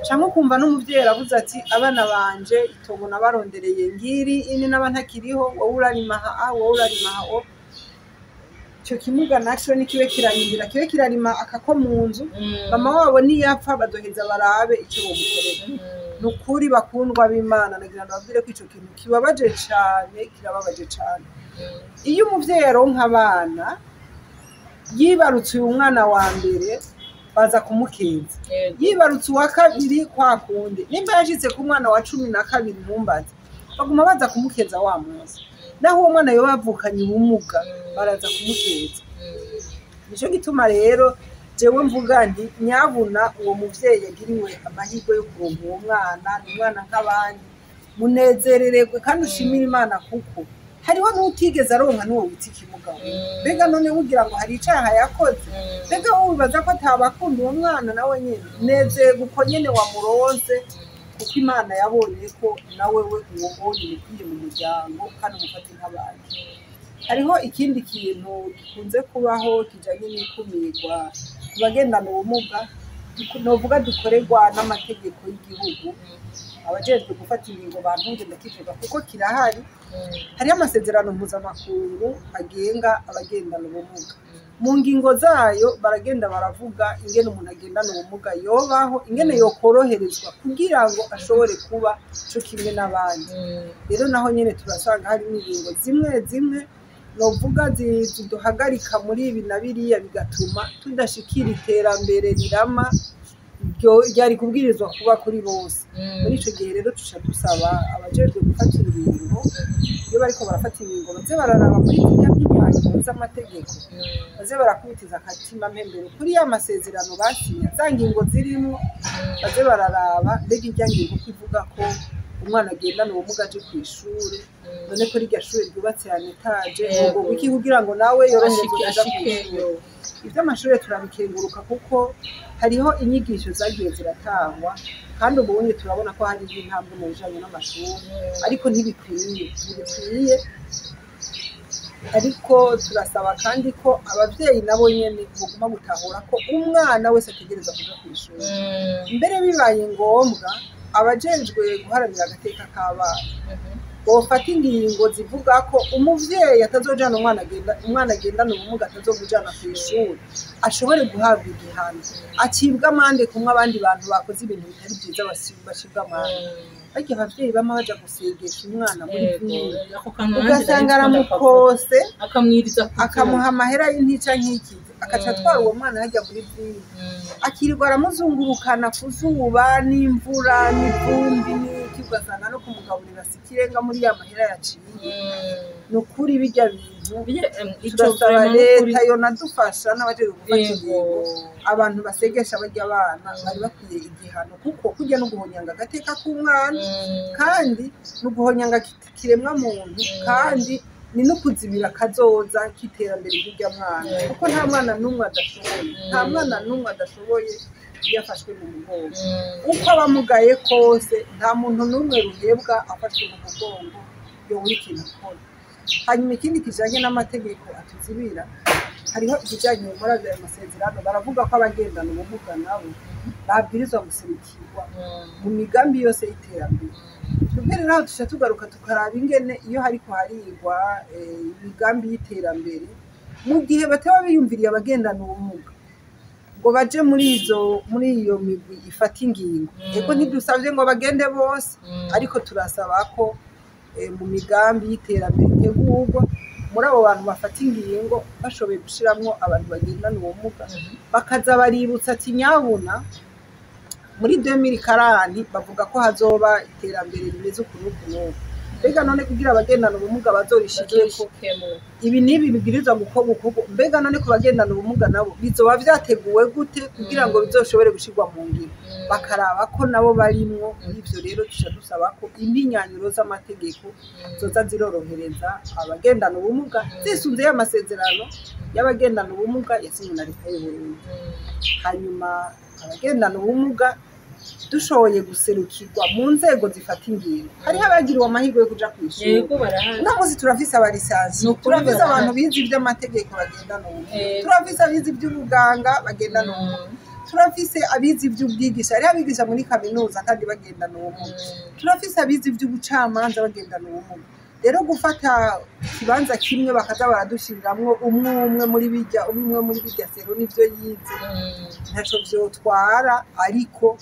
canke ukumva n'umuvyeyi aravuze ati abana banje itongo nabarondereye ngiri ini n'abantakiriho, wowe urarima aha wowe urarima aho. Ico kimuga naco nikibe kiranyindira, kibe kirarima akako mu nzu, mama wabo niyapfa badoheza barabe ico bomukorera. Nukuri bakundwa b'Imana, nagira ndababwire ko ico kintu kibabaje cane, kirababaje cane. Iyo umuvyeyi aronka abana yibarutse uyu mwana wa mbere baza kumukeza, yibarutse uwa kabiri kwa kundi, nimba yashitse ku mwana wa 12 ntumbaze, baguma baza kumukeza wa munsi. Naho uwo mwana yoba avukanye ubumuga baraza kumukeza. Nico gituma rero jewe mvuga nti nyabuna uwo muvyeyi yagiriwe amahirwe yo kuronka uwo mwana, ni umwana nk'abandi, munezerererwe kandi ushimire Imana, kuko hariho n'utigeze aronka n'uwo wita ikimuga. Mbega none ugira ngo hari icaha yakoze, mbega wowe wibaza ko atabakunda uwo mwana nawe nyene, nezerwa uko nyene wamuronse, kuko Imana yabonye ko nawe we uwo bonye ukwiye mu muryango kandi umufate nk'abandi. Hariho ikindi kintu gikunze kubaho kijanye n'ikumirwa ku bagendana ubumuga, novuga dukorerwa n'amategeko y'igihugu, abajejwe gufata ingingo bantunge ndakivuga kuko kirahari. Hariho amasezerano mpuzamakungu agenga abagendana ubumuga, mu ngingo zayo baragenda baravuga ingene umuntu agendana ubumuga yobaho, ingene yokoroherezwa kugira ngo ashobore kuba co kimwe n'abandi. Rero naho nyene turasanga hari ingingo zimwe zimwe novuga ziduhagarika muri ibi na biriya, bigatuma tudashikira iterambere rirama ryari kubwirizwa kuba kuri bose. Muri ico gihe rero tuca dusaba abajejwe gufata ingingo, iyo bariko barafata ingingo baze bararaba muri zirya mpinyanyuro z'amategeko, baze barakubitiza akatima mpembero kuri ya masezerano basinye, za ngingo zirimwo baze bararaba mbega irya ngingo ko ivuga ko umwana agendana ubumuga aje kw'ishure, none ko rirya shure ryubatse ya etaje ngo wiki kugira ngo nawe yoroherezwe kuja kw'ishure. Ivy'amashure turabikenguruka kuko hariho inyigisho zagiye ziratangwa, kandi ubundi turabona ko hari intambwe mu bijanye n'amashuri, ariko ntibikwiye. Ariko turasaba kandi ko abavyeyi nabo nyene boguma gutahura ko umwana wese ategerezwa kuja kw'ishure. Mbere bibaye ngombwa abajejwe guharanira agateka k'abana bofata ingingo zivuga ko umuvyeyi atazojana umwana agendana ubumuga atazomujana kw'ishure, ashobore guhabwa igihano, acibwa amande kumwe abandi bantu bakoze ibintu bitari vyiza bacibwa amande. Ariko abavyeyi bama baja gusegesha umwana muri vile, ugasanga aramukose akamuha amahera y'intica nkikizi, akaca atwara uwo mwana hajya muri vile, akirirwa aramuzungurukana ku zuba n'imvura n'ivumbi n'iki, ugasanga no kumugaburira si ikirenga muri ya mahera yaciye. Ni ukuri birya bintu turasaba leta yonadufasha n'abajejwe gufata ingingo, abantu basegesha barya abana bari bakwiye igihano, kuko kurya no guhonyanga agateka k'umwana, kandi no guhonyanga kiremwa muntu, kandi ni no kuzibira kazoza k'iterambere ry'irya mwana, kuko nta mwana n'umwe adashoboye iyo afashwe mu mugongo. Uko abamugaye kose nta muntu n'umwe ruhebwa afashwe mu mugongo yobura ikintu akora. Hanyuma ikindi kijanye n'amategeko atuzibira, hariho ikijanye muri ayo masezerano baravuga ko abagendana ubumuga nabo babwirizwa guserukirwa mu migambi yose y'iterambere. Twebwe rero aho tuca tugaruka tukaraba ingene iyo hariko harigwa imigambi y'iterambere, mu gihe bataba biyumviriye abagendana ubumuga ngo baje muri iyo migwi ifata ingingo. Ego ntidusavye ngo bagende bose, ariko turasaba ko mu migambi y'iterambere itegurwa muri abo bantu bafata ingingo bashoboye gushiramwo abantu bagendana ubumuga, bakaza baributsa ati nyabuna muri 2040 bavuga ko hazoba iterambere rimeze ukuntu. Mbega none kugira abagendana ubumuga bazorishikeko ibi nibi bibwirizwa gukorwa, mbega none ku bagendana ubumuga nabo bizoba vyateguwe gute kugira ngo bizoshobore gushirwa mu ngiro, bakaraba ko nabo barimwo. Ivyo rero tuca dusaba ko impinyanyuro z'amategeko zoza zirorohereza abagendana ubumuga zisunze y'amasezerano y'abagendana ubumuga yasinywe na leta y'Uburundi. Hanyuma abagendana ubumuga dushoboye guserukirwa mu nzego zifata ingingo, hariho abagiriwe amahirwe yo kuja kw'ishure. Uno munsi turafise abalisansi, turafise abantu bize ivy'amategeko bagendana ubumuga, turafise abize ivy'ubuganga bagendana ubumuga, turafise abize ivy'ubwigisha, hariho abigisha muri kaminuza kandi bagendana ubumuga, turafise abize ivy'ubucamanza bagendana ubumuga. Rero gufata ikibanza kimwe bakaza baradushiriramwo umwe muri birya sero n'ivyo yize ntaco vyotwara, ariko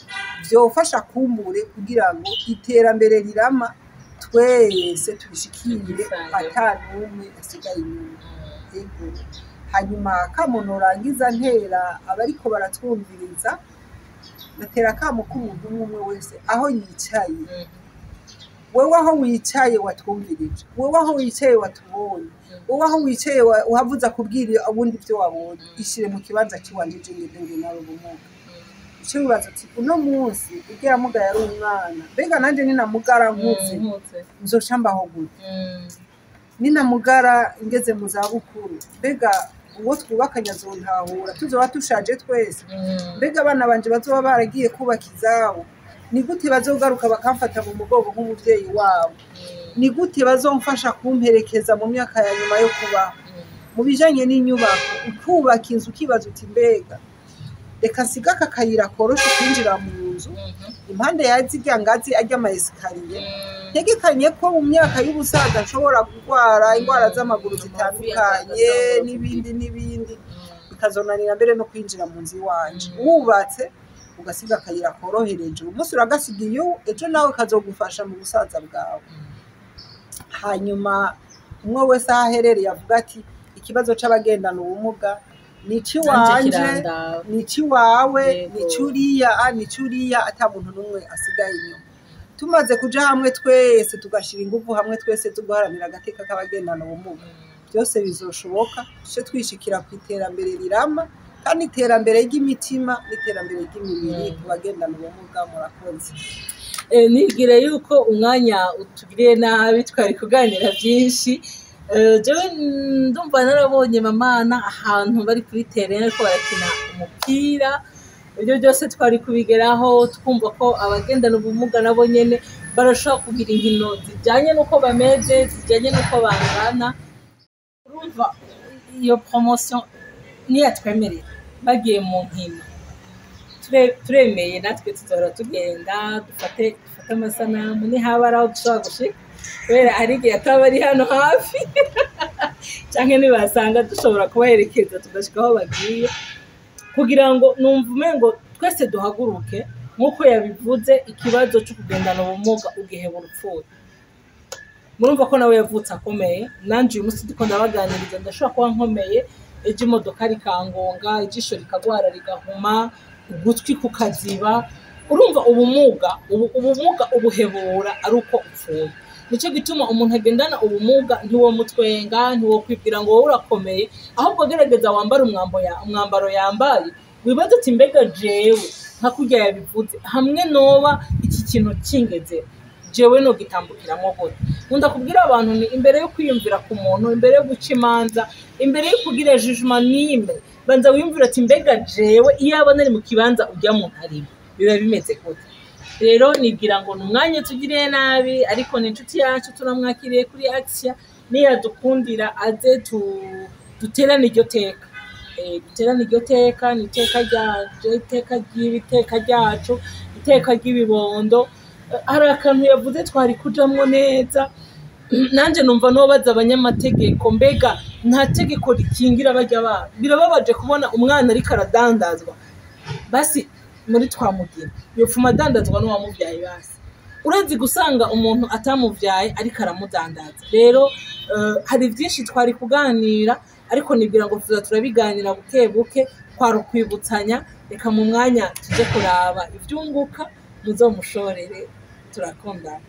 vyofasha kumbure kugira ngo iterambere rirama twese tubishikire ata n'umwe asigaye inyuma. Ego hanyuma kamo norangiza ntera abariko baratwumviriza, natera kamo k'umuntu umwe wese aho yicaye. Wewe aho wicaye watwumvirije, wewe aho wicaye watubonye, wewe aho wicaye uhavuza kubwira ubundi ivyo wabonye, ishire mu kibanza ciwanje ngende nawe ubumuga. Ico bibaza ati uno munsi ugira muga yari umwana, mbega nanje ninamugara nkuze nzoca mbaho gute? Ninamugara ngeze mu zabukuru, mbega uwo twubakanye azontahura, tuzoba tushaje twese? Mbega abana banje bazoba baragiye kubaka izabo, ni gute bazogaruka bakamfata mu mugongo nk'umuvyeyi wabo? Ni gute bazomfasha kumperekeza mu myaka ya nyuma yo kubaho? Mu bijanye n'inyubako, ukubaka inzu ukibaza uti mbega reka nsiga aka kayira koroshe kwinjira mu nzu impande ya zirya ngazi arya ama esikariye, ntegekanye ko mu myaka y'ubusaza nshobora kurwara indwara z'amaguru zitandukanye n'ibindi bikazonanira mbere no kwinjira mu nzu iwanje. Wubatse ugasiga akayira korohereje, umunsi uragasigiye ejo nawe kazogufasha mu busaza bwawe. Hanyuma umwe wese aho aherereye avuga ati ikibazo c'abagendana ubumuga nici wanje nici wawe nici uriya ata muntu n'umwe asigaye inyuma tumaze kuja hamwe twese tugashira ingufu hamwe twese tuguharanira agateka k'abagendana ubumuga byose bizoshoboka tuje twishikira ku iterambere rirama kandi iterambere ry'imitima n'iterambere ry'imibiri ku bagendana ubumuga murakoze. Nigire yuko umwanya utugiriye nabi twari kuganira byinshi jewe ndumva narabonye mamana ahantu bari kuri terrain ko barakina umupira ibyo byose twari kubigeraho twumva ko abagendana ubumuga nabo nyene barashobora kugira inkino zijyanye n'uko bameze zijyanye n'uko bangana urumva iyo promotion niyatwemerera bagiye mu nkino turemeye natwe tuzahora tugenda dufate amasanamu nihabara aho dushobora gushika kubera hari igihe ataba ari hano hafi canke nibasanga dushobora kubaherekeza tugashika aho bagiye kugira ngo numva umengo twese duhaguruke nk'uko yabivuze ikibazo cyo kugendana ubumuga ugihebura upfuye murumva ko nawe yavutse akomeye nanje uyu munsi ndiko ndabaganiriza ndashobora kuba nkomeye ejo imodoka rikangonga ijisho rikagwara rigahuma ugutwi kukaziba urumva ubumuga ubuhebura ari uko upfuye nico gituma umuntu agendana ubumuga ntiwo mutwenga ntiwo kwibwira ngo wowe urakomeye ahubwo gerageza wambara umwambaro yambaye wibaza ati mbega jewe nka kurya yabivuze hamwe noba iki kintu kingeze jewe no gitambukiramo gute nkunda kubwira abantu ni imbere yo kwiyumvira ku muntu imbere yo guca imanza imbere yo kugira jugement nimwe banza wiyumvira ati mbega jewe iyo aba nari mu kibanza ujya mu ntarimo biba bimeze gute rero nigira ngo numwanya tugiriye nabi ariko ni inshuti yacu turamwakiriye kuri Axia niyadukundira aze duterane iryo teka duterane iryo teka ni iteka ryaje iteka ry'ibiteka ryacu iteka ry'ibibondo hari akantu yavuze twari kujamwo neza nanje numva nobaza abanyamategeko mbega nta tegeko rikingira bajya bana birababaje kubona umwana ariko aradandazwa basi muri twamugira yopfuma adandazwa n'uwamuvyaye basi urazi gusanga umuntu atamuvyaye ariko aramudandaza rero hari byinshi twari kuganira ariko nibwira ngo turabiganira buke buke kwari ukwibutsanya reka mu mwanya tuje kuraba ivyunguka muzomushorere turakundana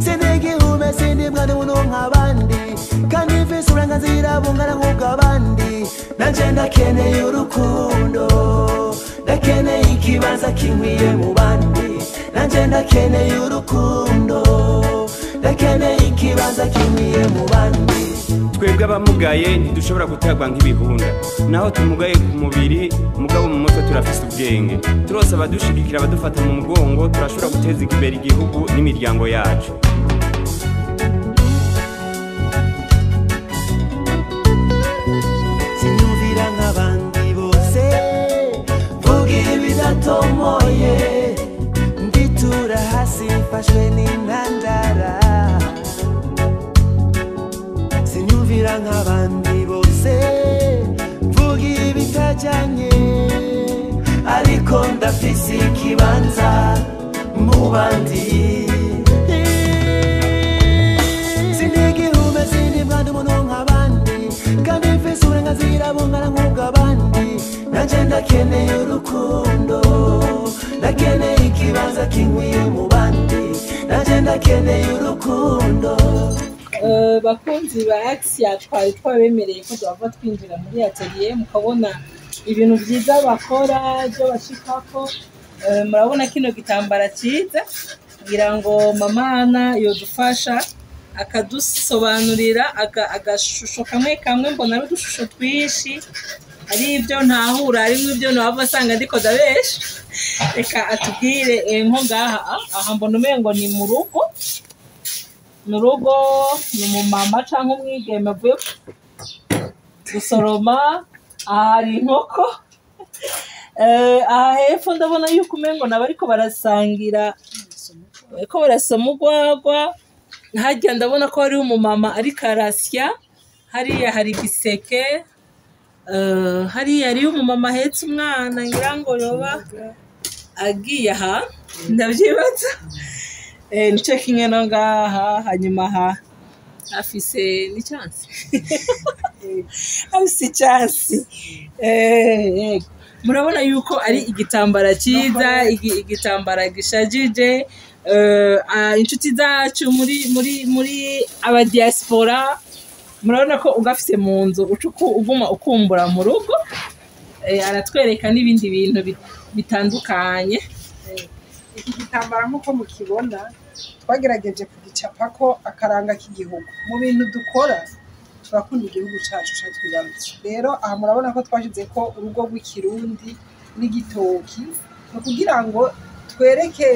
Senegihume sindi mwana uno nk'abandi kandi mfise uburenganzira bungana nk'ubw'abandi nanje ndakeneye urukundo ndakeneye ikibanza kinkwiye mu bandi nanje ndakeneye urukundo ndakeneye ikibanza kinkwiye mu bandi twebwe abamugaye ntidushobora gutabwa nk'ibihunda naho tumugaye ku mubiri mugabo mu mutwe turafise ubwenge turose abadushigikira abadufata mu mugongo turashobora guteza imbere igihugu n'imiryango yacu sinyumvira nk'abandi bose vuga ibidatomoye nditura hasi mfashwe n'intandara sinyumvira nk'abandi bose mvuga ibitajyanye ariko ndafise ikibanza mu bandi sindigihume sindi mwana umuntu nk'abandi kandi mfise uburenganzira bungana nk'ubw'abandi nanje ndakeneye urukundo ndakeneye ikibanza kinkwiye mu bandi nanje ndakeneye urukundo bakunzi ba Axia twari twabemereye ko duhava twinjira muri atelier mukabona ibintu byiza bakora byo bashikako murabona kino gitambara cyiza kugira ngo mamana yodufasha akadusobanurira agashusho kamwe mbona ari udushusho twinshi ari ibyo ntahura harimo ibyo nabava asanga ndiko dabesha reka atubwire nko ngaha aha mbona umengo ni mu rugo ni umumama cyangwa umwigeme avuye gusoroma hari inkoko aha hepfo ndabona yuko umengo nabo ariko barasangira ariko barasoma urwagwa harya ndabona ko hariho umumama ariko arasya hariya hari igiseke hariya hariho umumama ahetse umwana ngira ngo yoba agiye aha ndabyibaza nico kimwe no ngaha hanyuma aha afise ni chance afise chance murabona yuko ari igitambara cyiza igitambara gishajije inshuti zacu muri aba diaspora murabona ko ugafise mu nzu uguma ukumbura mu rugo aratwereka n'ibindi bintu bitandukanye iki gitambara nk'uko mukibona twagerageje kugicapa ko akaranga k'igihugu mu bintu dukora turakunda igihugu cyacu cyatwibarutse rero aha murabona ko twashize ko urugo rw'ikirundi n'igitoki no kugira ngo twereke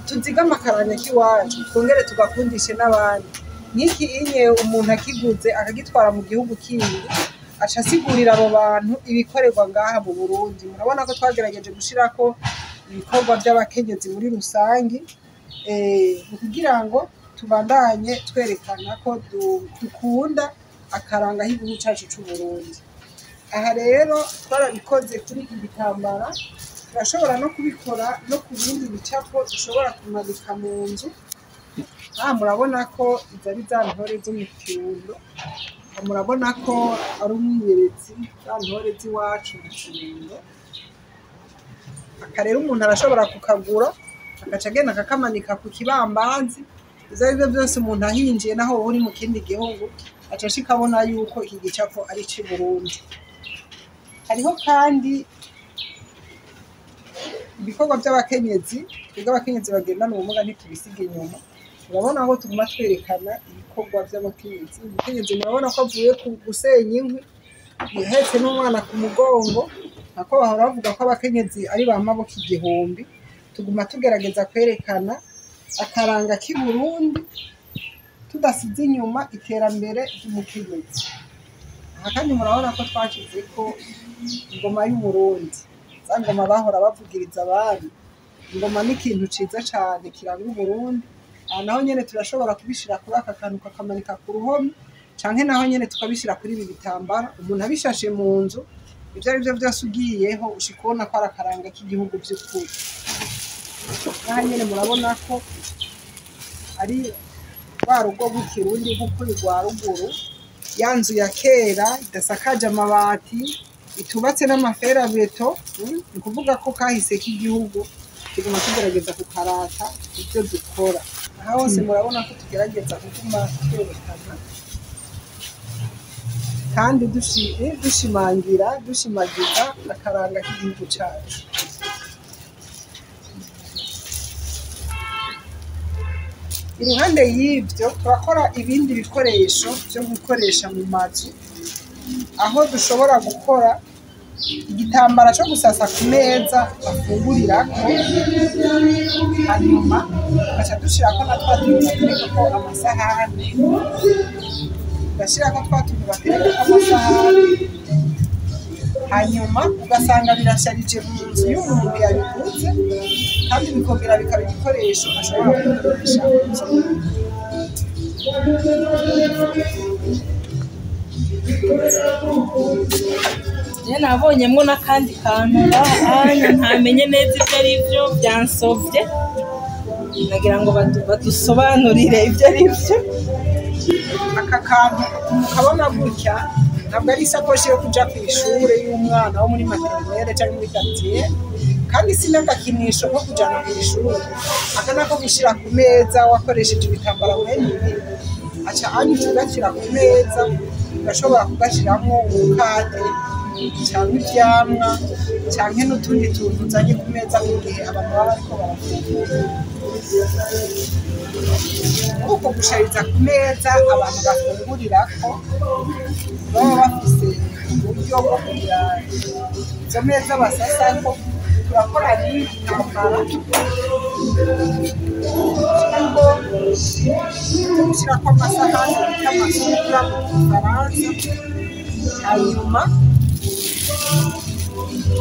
tuzigama akaranga k'iwacu twongere tugakundishe n'abandi n'iki inye umuntu akiguze akagitwara mu gihugu kindi aca asigurira abo bantu ibikorerwa ngaha mu Burundi murabona ko twagerageje gushirako ibikorwa by'abakenyezi muri rusangi kugira ngo tubandanye twerekana ko dukunda akaranga h'igihugu cyacu cy'u Burundi aha rero twarabikoze kuri iki gitambara turashobora no kubikora no ku bindi bicapo dushobora kumanika mu nzu murabona ko izari za ntore zo mu Kirundo murabona ko ari umwiyeretsi za ntore z'iwacu mu Kirundo aka rero umuntu arashobora kukagura agaca agenda akakamanika ku kibambazi ivyo arivyo byose umuntu ahinjiye naho uri mu kindi gihugu aca ashika abona yuko iki gicapo ari c'i Burundi hariho kandi ibikorwa by'abakenyezi twebwe abakenyezi bagendana ubumuga ntitubisiga inyuma urabona aho tuguma twerekana ibikorwa by'abakenyezi umukenyezi murabona ko avuye gusenya inkwi yahetse n'umwana ku mugongo nako bahora bavuga ko abakenyezi ari ba maboko igihumbi tuguma tugerageza kwerekana akaranga k'i Burundi tudasize inyuma iterambere ry'umukenyezi aha kandi murabona ko twashize ko ingoma y'Umurundi za ngoma bahora bavugiriza abandi ingoma ni ikintu ciza cane kiranga Uburundi aha naho nyene turashobora kubishira kuri aka kantu kakamanika ku ruhome canke naho nyene tukabishira kuri ibi bitambara umuntu abishashe mu nzu ivyo ari byo byose ugiyeho ushikubona ko ari akaranga k'igihugu by'ukuri aha nyene murabona ko ari rwa rugo rw'ikirundi rw'ukuri rwa ruguru ya nzu ya kera idasakaje amabati itubatse n'amaferabeto ni kuvuga ko kahise k'igihugu tuguma tugerageza kukarata ibyo dukora aha hose murabona ko tugerageza kuguma twerekana kandi dushimagiza akaranga k'igihugu cyacu iruhande y'ibyo turakora ibindi bikoresho byo gukoresha mu mazu aho dushobora gukora igitambara cyo gusasa ku meza bafungurirako hanyuma tugaca dushirako na twa tuntu baterekako amasahani ugashyirako twa tuntu baterekako amasahani hanyuma ugasanga birasharije mu nzu y'umuntu yabiguze kandi bikongera bikaba ibikoresho ashobora gukoresha mu nzu. Nabonyemo n'akandi kantu ngaha ntamenye neza ibyo ari byo byansovye nagira ngo badusobanurire ibyo ari byo. Aka kantu mukabona gutya ntabwo ari isakoshi yo kuja ku ishure y'umwana wo muri maternelle cyangwa muri quartier kandi si n'agakinisho ko kujana ku ishure aka nako gushyira ku meza wakoresheje ibitambara mwene ibi aca anyuze ugashyira ku meza ugashobora kugashyiramo umukate cyangwa ivyamwa cyangwa n'utundi tuntu uzanye ku meza mu gihe abantu baba bariko barafungura. Uko gushariza ku meza abantu bafungurirako baba bafise uburyo bwo kugira izo meza basasako turakora n'igitambara ngo gushyirako amasahani bita amasura mu Gifaransa hanyuma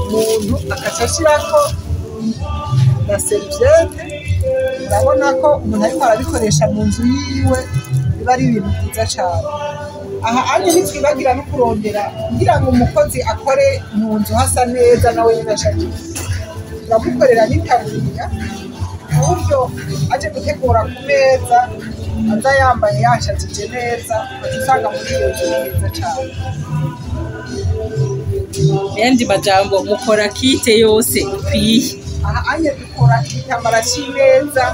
umuntu agaca ashyirako na serviette urabona ko umuntu ariko arabikoresha mu nzu yiwe biba ari ibintu byiza cyane. Aha anye ntitwibagira no kurondera kugira ngo umukozi akore mu nzu hasa neza nawe nyine ashaka turamukorera n'itaburiya ku buryo aje gutegura ku meza aza yambaye yashajije neza usanga muri iyo nzu neza cyane. yandi majambo mukora kite yose ikwiye. Aha anye dukora igitambara cy'imeza,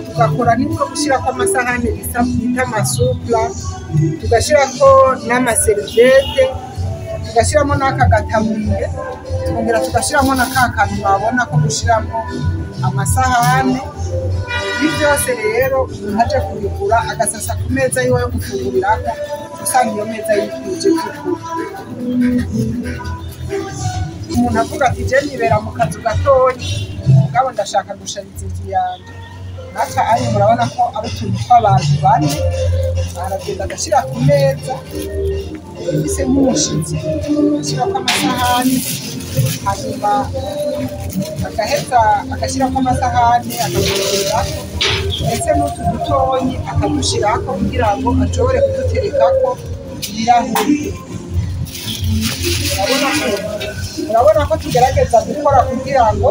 tugakora n'ibyo gushyirako amasahani bita amasupla, tugashyirako n'amaserivete, tugashyiramo n'aka gataburiye, tukongera tugashyiramo na ka kantu babona ko gushyiramo amasahani. Ibi byose rero umuntu aje kubigura agasasa ku meza yiwe yo gufungurirako, usanga iyo meza yikwije by'ukuri. Umuntu avuga ati je nibera mu kazu gatoya mugabo ndashaka gushariza inzu yanjye, natwe anye murabona ko ari utuntu tw'abantu bane, aragenda agashyira ku meza bise nk'umushitsi, agashyirako amasahani, hanyuma agaheza agashyirako amasahani akadushyirirako, ndetse n'utu dutonyi akadushirako kugira ngo ashobore kuduterekako ibirahuri. Urabona ko tugerageza gukora kugira ngo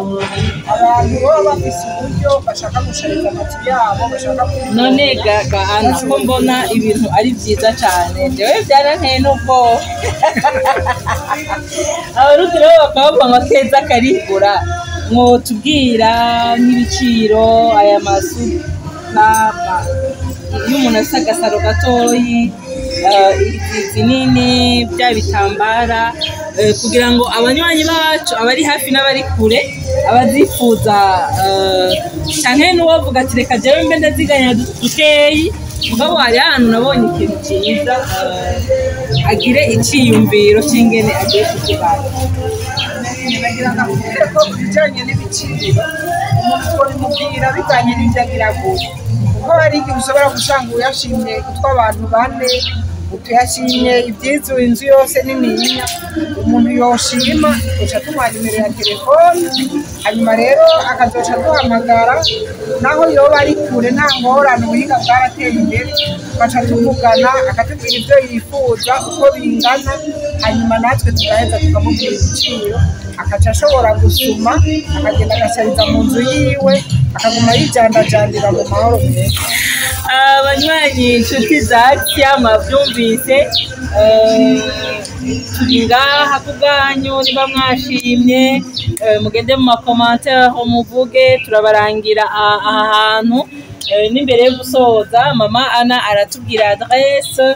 abantu baba bafise uburyo bashaka gushariza amazu yabo, bashaka none gahana ko mbona ibintu ari byiza cyane, jewe byaranteye n'ubwo abarundi rero bakavuga ngo keza karigura, mwotubwira n'ibiciro aya mazu n'ama iyo umuntu afite agasaro gatoyi, izi nini bya bitambara, kugira ngo abanywanyi bacu abari hafi n'abari kure abazifuza canke n'uwavuga ati reka jewe mbe ndaziganya dukeyi, mugabo hari ahantu nabonye ikintu cyiza agire iciyumviro c'ingene agiye kukibana. ko bijanye n'ibiciro umuntu twabimubwira bijanye n'ibyo agira gute, kuko hari igihe ushobora gusanga uyashimye utw'abantu bane, utuyashimye ibyiza inzu yose nininya, umuntu yoshima uca tumuha nimero ya telefone, hanyuma rero akazoca duhamagara naho yoba ari kure nta ngorane, ubuhinga bwarateye imbere, tugaca tuvugana akatubwira ibyo yifuza uko bingana, hanyuma natwe tugaheza tukamubwira igiciro, akaca ashobora gusuma akagenda agashariza mu nzu yiwe, akaguma yijandajandira mu mahoro meza. Abanywanyi inshuti za Axiya mwabyumvise, turi ngaha ku bwanyu, niba mwashimye mugende mu makomantere muvuge, turabarangira aha hantu. N'imbere yo gusoza mama Ana aratubwira adresse,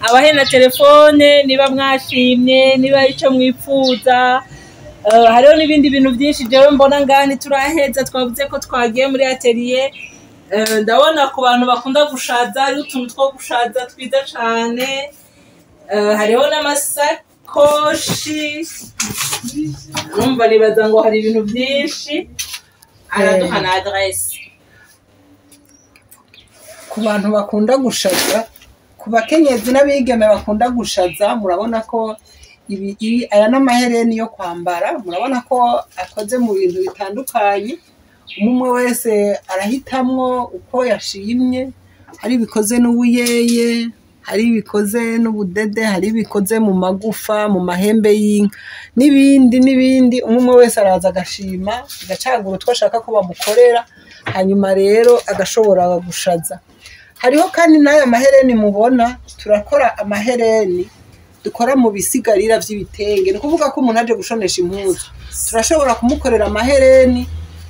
abahe na telefone niba mwashimye, niba icyo mwifuza. Hariho n'ibindi bintu byinshi jewe mbona ngaha ntituraheza, twavuze ko twagiye muri atelier. Ndabona ku bantu bakunda gushaza ari utuntu two gushaza twiza cyane, hariho n'amasakoshi, numva nibaza ngo hari ibintu byinshi. Araduha na adresse ku bantu bakunda gushaza, ku bakenyezi n'abigeme bakunda gushaza. Murabona ko aya n'amahereni yo kwambara, murabona ko akoze mu bintu bitandukanye, umwe wese arahitamwo uko yashimye. Hari ibikoze n'ubuyeye, hari ibikoze n'ubudede, hari ibikoze mu magufa, mu mahembe y'inka n'ibindi. Umwe wese araza agashima, agacagura utwo ashaka ko bamukorera, hanyuma rero agashobora gushaza. Hariho kandi n'aya mahereni mubona, turakora amahereni dukora mu bisigarira by'ibitenge, ni kuvuga ko umuntu aje gushonesha impuzu turashobora kumukorera amahereni,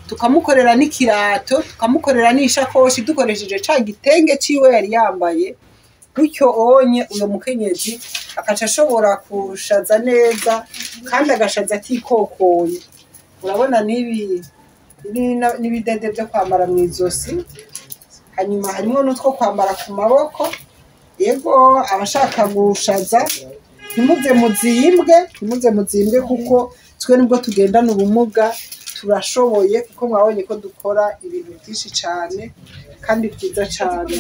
tukamukorera n'ikirato, tukamukorera n'ishakoshi dukoresheje ca gitenge ciwe yari yambaye. Gutyo onye uyo mukenyezi akaca ashobora kushaza neza kandi agashaza atikokoye. Urabona n'ibidede byo kwambara mu izosi, hanyuma harimo n'utwo kwambara ku maboko. Yego abashaka gushaza ntimuze muzimbwe kuko twe nubwo tugendana ubumuga turashoboye, kuko mwabonye ko dukora ibintu byinshi cyane kandi byiza cyane.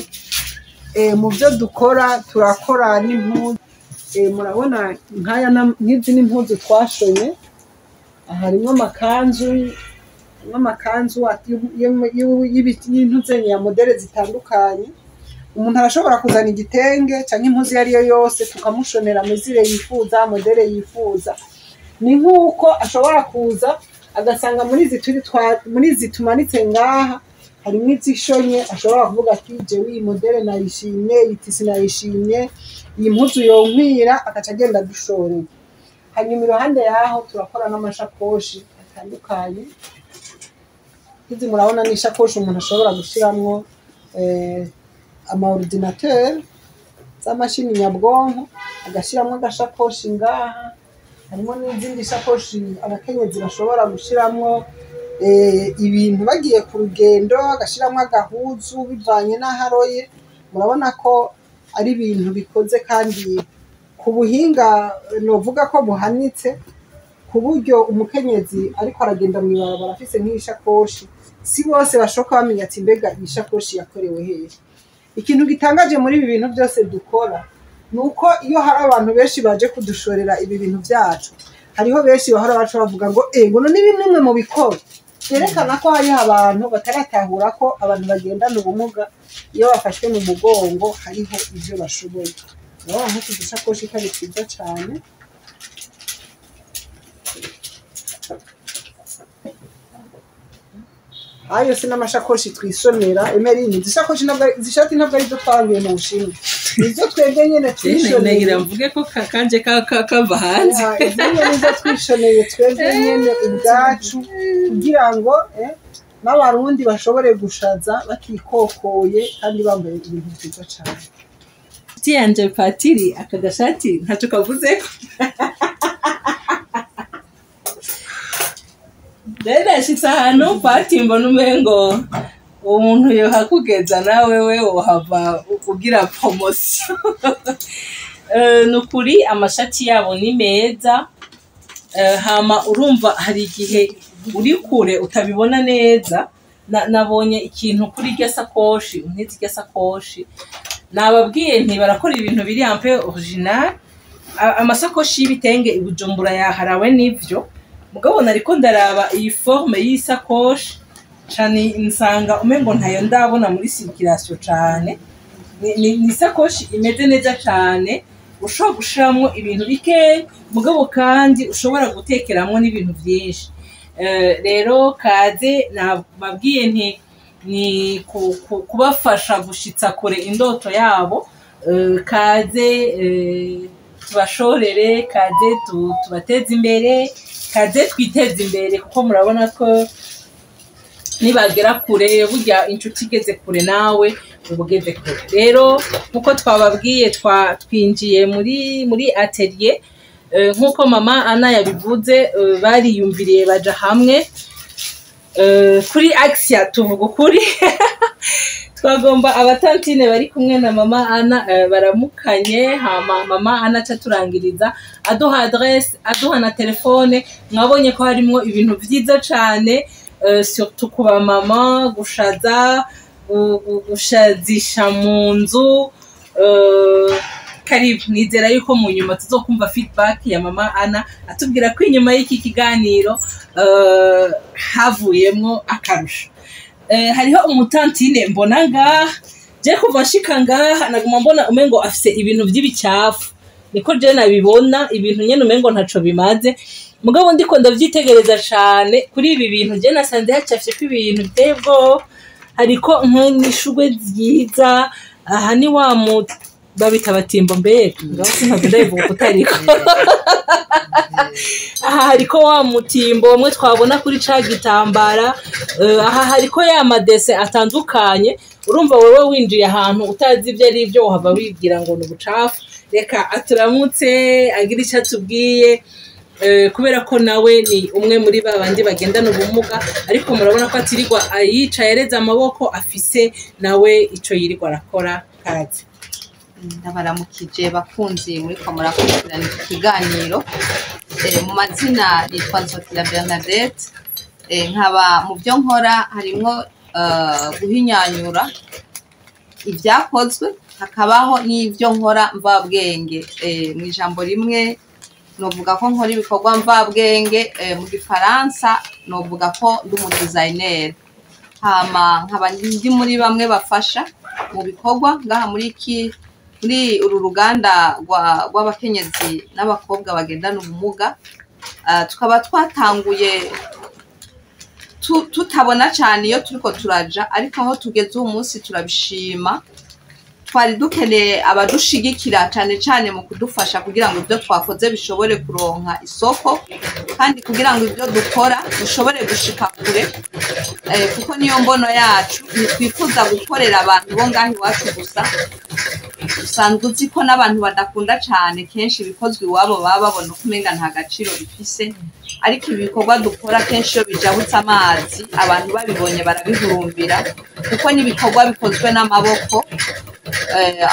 Mu byo dukora turakora n'impuzu, murabona nk'izi n'impuzu twashonye, harimo amakanzu y'intuzenye ya modele zitandukanye. Umuntu arashobora kuzana igitenge cyangwa impuzu iyo ari yo yose tukamushonera mezire yifuza, modele yifuza. Ni nk'uko ashobora kuza agasanga muri izi tumanitse ngaha harimo izishonye ashobora kuvuga ati jewe iyi modele nayishimye, iyi tisi nayishimye, iyi mpuzu yonkwira, agaca agenda dushoreye. Hanyuma iruhande yaho turakora n'amashakoshi atandukanye. Izi murabona n'ishakoshi umuntu ashobora gushiramwo amaordinateur z'amashini nyabwonko, agashiramwo agashakoshi ngaha. Harimo n'izindi shakoshi abakenyezi bashobora gushiramwo ibintu bagiye ku rugendo, agashiramwo agahuzu bivanye n'aharoye. Murabona ko ari ibintu bikoze kandi ku buhinga novuga ko buhanitse, ku buryo umukenyezi ariko aragenda mw'ibarabara afise nk'ishakoshi, si bose bashoka bamenya ati mbega iyi shakoshi yakorewe hehe. Ikintu gitangaje muri ibi bintu byose dukora nuko iyo hari abantu benshi baje kudushorera ibi bintu byacu, hariho benshi bahora bacu bavuga ngo ngo ni bimwe mu bikora, byerekana ko hari abantu bataratahura ko abantu bagendana ubumuga iyo bafashwe mu mugongo hariho ibyo bashoboye. Urabona nk'utu dushakoshi kari twiza cyane. Ayo si n'amashakoshi twisonera Emeline, izishakoshi zishati ntabwo ari zo twavuye mu Bushinwa, nizo twebwe nyene twishoneye. Ngira mvuge ko kanje kava hanze. Nizo twishoneye twebwe nyene ubwacu kugira ngo n'abarundi bashobore gushaza batikokoye kandi bambaye ibintu byiza cyane. Tiyanje Patiri akagashati ntaco kavuzeko. Rero ashitse ahantu Patimbo n'umengo umuntu yohakugeza nawe we wohava ugira promotion. Nukuri amashati yabo ni meza, hama urumva hari igihe uri kure utabibona neza. Nabonye ikintu kuri irya sakoshi, untize irya sakoshi, nababwiye nti barakora ibintu biri un peu original. Amasakoshi y'ibitenge i Bujumbura yaharawe n'ivyo, mugabo nariko ndaraba iyi forme y'isakoshi cane nsanga umengo ntayo ndabona muri circulation cane. Ni isakoshi imeze neza cane, ushobora gushiramwo ibintu bike mugabo kandi ushobora gutekeramwo n'ibintu byinshi. Rero kaze nababwiye nti ni kubafasha gushitsa kure indoto yabo. Kaze tubashorere, kaze tubateze imbere, kaze twiteze imbere, kuko murabona ko nibagera kure burya inshuti igeze kure nawe ubugeze kure. Rero nkuko twababwiye twinjiye muri atelier, nkuko mama Ana yabivuze, bariyumviriye baja hamwe kuri Axia. Tuvuga ukuri twagomba abatantine bari kumwe na mama Ana baramukanye, hama mama Ana aturangiriza aduha adresse, aduha na telefone. Mwabonye ko harimo ibintu vyiza cane, surtout kuba mama gushazisha mu nzu. Karibu, nizera yuko mu nyuma tuzokumva feedback ya mama Ana atubwira ko inyuma y'iki kiganiro havuyemwo akarusho. Hariho umutantine mbona ngaha, je kuva shika ngaha naguma mbona umengo afise ibintu vy'ibicafu, niko je nabibona ibintu nyene umengo ntaco bimaze. Mugabo ndiko ndavyitegereza cane kuri ibi bintu, je nasanze hacafye ko ibintu biteye ubwoba. Hariko nk'ishugwe ryiza, aha ni wa babita Batimbo mbega ngaho sintavuga kutariko. Aha hariko wa mutimbo umwe twabona kuri ca gitambara, aha hariko ya madese atandukanye. Urumva wewe winjiye ahantu utazi ivyo ari byo uhava wigira ngo ni ubucafu. Reka aturamutse agira icyo atubwiye, kubera ko nawe ni umwe muri babandi bagendana ubumuga, ariko murabona ko atirirwa yicaye areze amaboko, afise nawe ico yirirwa arakora. Kaze. Ndabaramukije bakunzi muri ko murakurikirana ikiganiro. Mu mazina yitwa Nzotira Bernadette, nkaba mu byo nkora harimo guhinyanyura ibyakozwe, hakabaho n'ibyo nkora mvabwenge. Mu ijambo rimwe novuga ko nkora ibikorwa mvabwenge, mu gifaransa novuga ko ndi umu designer. Hama nkaba ndi muri bamwe bafasha mu bikorwa ngaha muri uru ruganda rw'abakenyezi n'abakobwa bagendana ubumuga. Tukaba tutabona cyane iyo turiko turaja ariko aho tugeze uyu munsi turabishima twari dukeneye abadushigikira cyane cyane mu kudufasha kugira ngo ibyo twakoze bishobore kuronka isoko kandi kugira ngo ibyo dukora bishobore gushika kure kuko niyo mbono yacu ntitwifuza gukorera abantu bo ngaho iwacu gusa usanzwe uzi ko n'abantu badakunda cyane kenshi ibikozwe iwabo baba babona uko umenga nta gaciro bifise ariko ibikorwa dukora kenshi iyo bijabutse amazi abantu babibonye barabihurumbira kuko n'ibikorwa bikozwe n'amaboko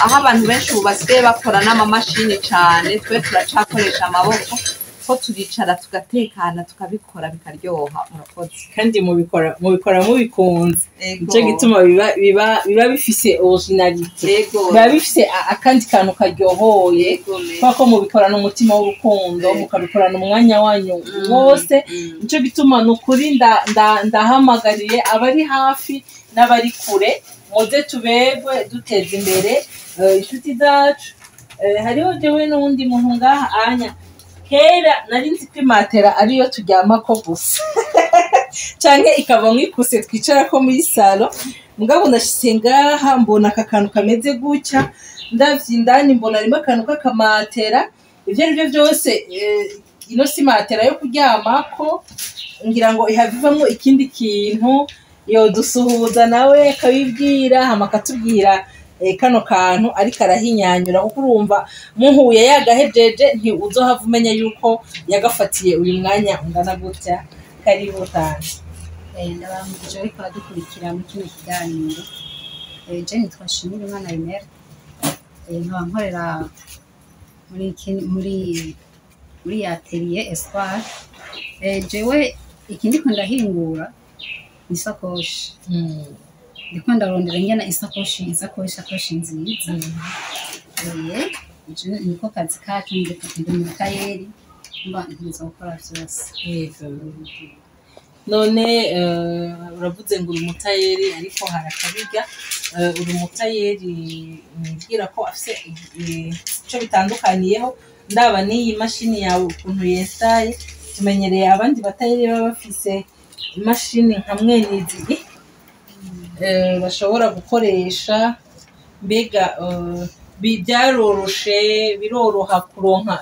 aho abantu benshi ubu basigaye bakora n'amamashini cyane twe turacakoresha amaboko ko turicara tugatekana tukabikora bikaryoha murakoze kandi mubikora mubikunze nicyo gituma biba bifise originalite biba bifise akandi kantu karyohoye kuko mubikorana umutima w'urukundo mukabikorana umwanya wanyu wose nicyo gituma ni ukuri ndahamagariye abari hafi n'abari kure muze tubegwe duteza imbere inshuti zacu hariho jewe n'uwundi muntu ngaha anya kera nari nzi ko imatera ariyo turyamako gusa canke ikava mwikuse twicarako muri salo mugabo ndashitse ngaha mbona aka kantu kameze gutya ndavye indani mbona harimo akantu k'akamatera ivyo ari byo byose ino si matera yo kuryamako ngira ngo ihavivamwo ikindi kintu yodusuhuza nawe akabibwira hama akatubwira kano kantu ariko arahinyanyura kuko urumva muhuye yagahejeje ntiuzohava umenya yuko yagafatiye uyu mwanya ungana gutya karibu tanje ndabamukije ariko adukurikira mu kino kiganiro je nitwa Shimirimana Rimere nkaba nkorera muri atelier Espoir jewe ikindi ko ndahingura isakoshi ndiko ndarondera ngena isakoshi nziza niko kazi kacu ndi mu kayeri mba ntizo gukora byose none uravuze ngo uri umutayeri ariko harakabiga uri umutayeri nibwira ko afise ico bitandukaniyeho ndaba n'iyi mashini yawe ukuntu yestaye tumenyereye abandi batayeri baba bafise imashini nka mwenizi bashobora gukoresha mbega byaroroshe biroroha kuronka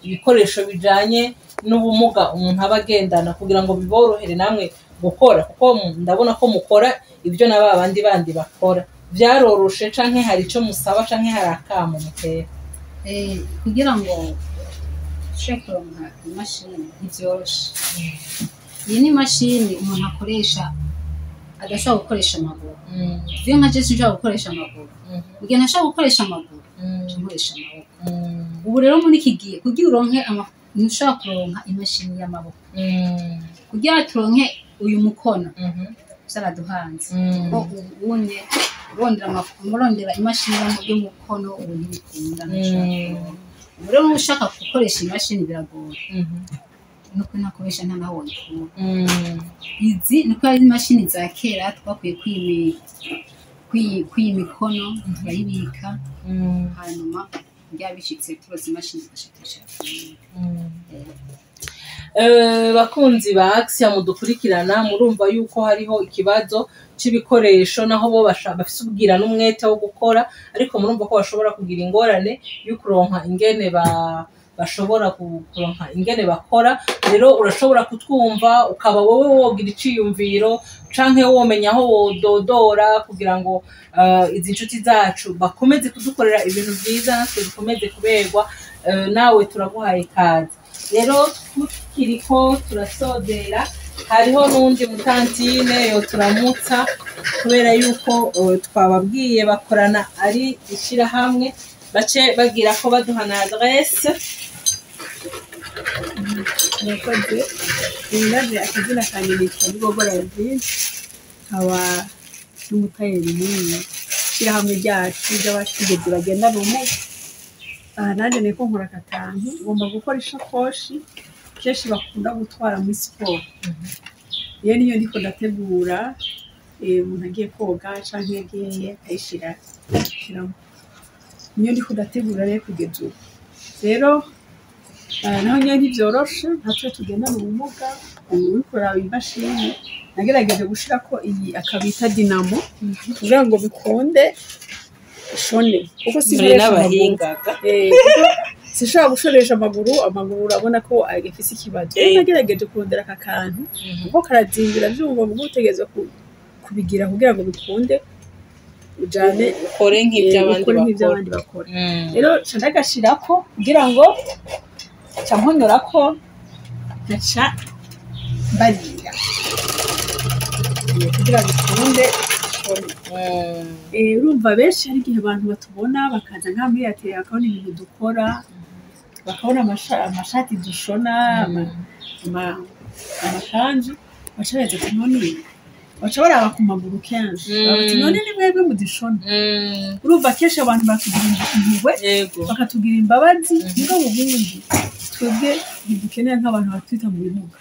ibikoresho bijanye n'ubumuga umuntu aba agendana kugira ngo biborohere namwe gukora kuko ndabona ko mukora ibyo na babandi bandi bakora byaroroshe canke hari ico musaba canke hari akamo mutera kugira ngo ushobore kuronka imashini ntibyoroshe iyi ni imashini umuntu akoresha adashobora gukoresha amaguru iyo nka Jesse nshobora gukoresha amaguru igihe ntashobora gukoresha amaguru nkoresha amaboko ubu rero muri iki gihe kugira uronke ntushobora kuronka imashini y'amaboko kugira turonke uyu mukono zaraduhanze kuko ubunye urondera imashini y'umukono ubu ntibikunda ubu rero ushaka gukoresha imashini biragoye nuko nakoresha nta naho wayikura izi nuko ari imashini za kera twakwiye kwiyimikono turayibika hanyuma byabishitse turoza imashini zigashikisha bakunzi ba Axia mudukurikirana murumva yuko hariho ikibazo c'ibikoresho naho bo bafise ubwira n'umwete wo gukora ariko murumva ko bashobora kugira ingorane yo kuronka ingene bashobora kuronka ingene bakora rero urashobora kutwumva ukaba wowe wogira iciyumviro canke womenya aho wododora kugira ngo izi nshuti zacu bakomeze kudukorera ibintu byiza natwe dukomeze kuberwa nawe turaguhaye kazi rero tukiriko turasodera hariho n'undi mutantine yo turamutsa kubera yuko twababwiye bakorana ari ishirahamwe bace bagira ko baduhana adresse nakoze ingaje akazina kanje nitwa Bigogora Elvis aba n'umutayeri munini ishirahamwe ryacu ry'abatigeze bagenda bumuga nanje niko nkora akakantu ngomba gukora ishakoshi kenshi bakunda gutwara muri siporo iyo niyo ndiko ndategura umuntu agiye koga canke yagiye ayishiramo niyo ndiko ndategura rero kugeza ubu rero naho nyine ntibyoroshe ntatwe tugendana ubumuga uri kuraba imashini nagerageje gushirako iyi akabita dinamo kugira ngo bikunde shone kuko sinkoresha n'abahingaga sishobora gushoresha amaguru urabona ko agifise ikibazo nagerageje kurondera aka kantu kuko karazingira byumva ngo utegereza kubigira kugira ngo bikunde ujane ukore nk'iby'abandi bakora rero ndagashirako kugira ngo camponyorako naca barira kugira ngo bikunde urumva benshi hari igihe abantu batubona bakaza nka muri yateye bakabona ibintu dukora bakabona amashati dushona amakanzu bacabaza ati none baca baraba ku maguru kenshi bati none ni mwebwe mudishona urumva kenshi abantu batugirira impuhwe bakatubwira imbabazi niba mu bundi twebwe ntidukeneye nk'abantu batwita mu bimuga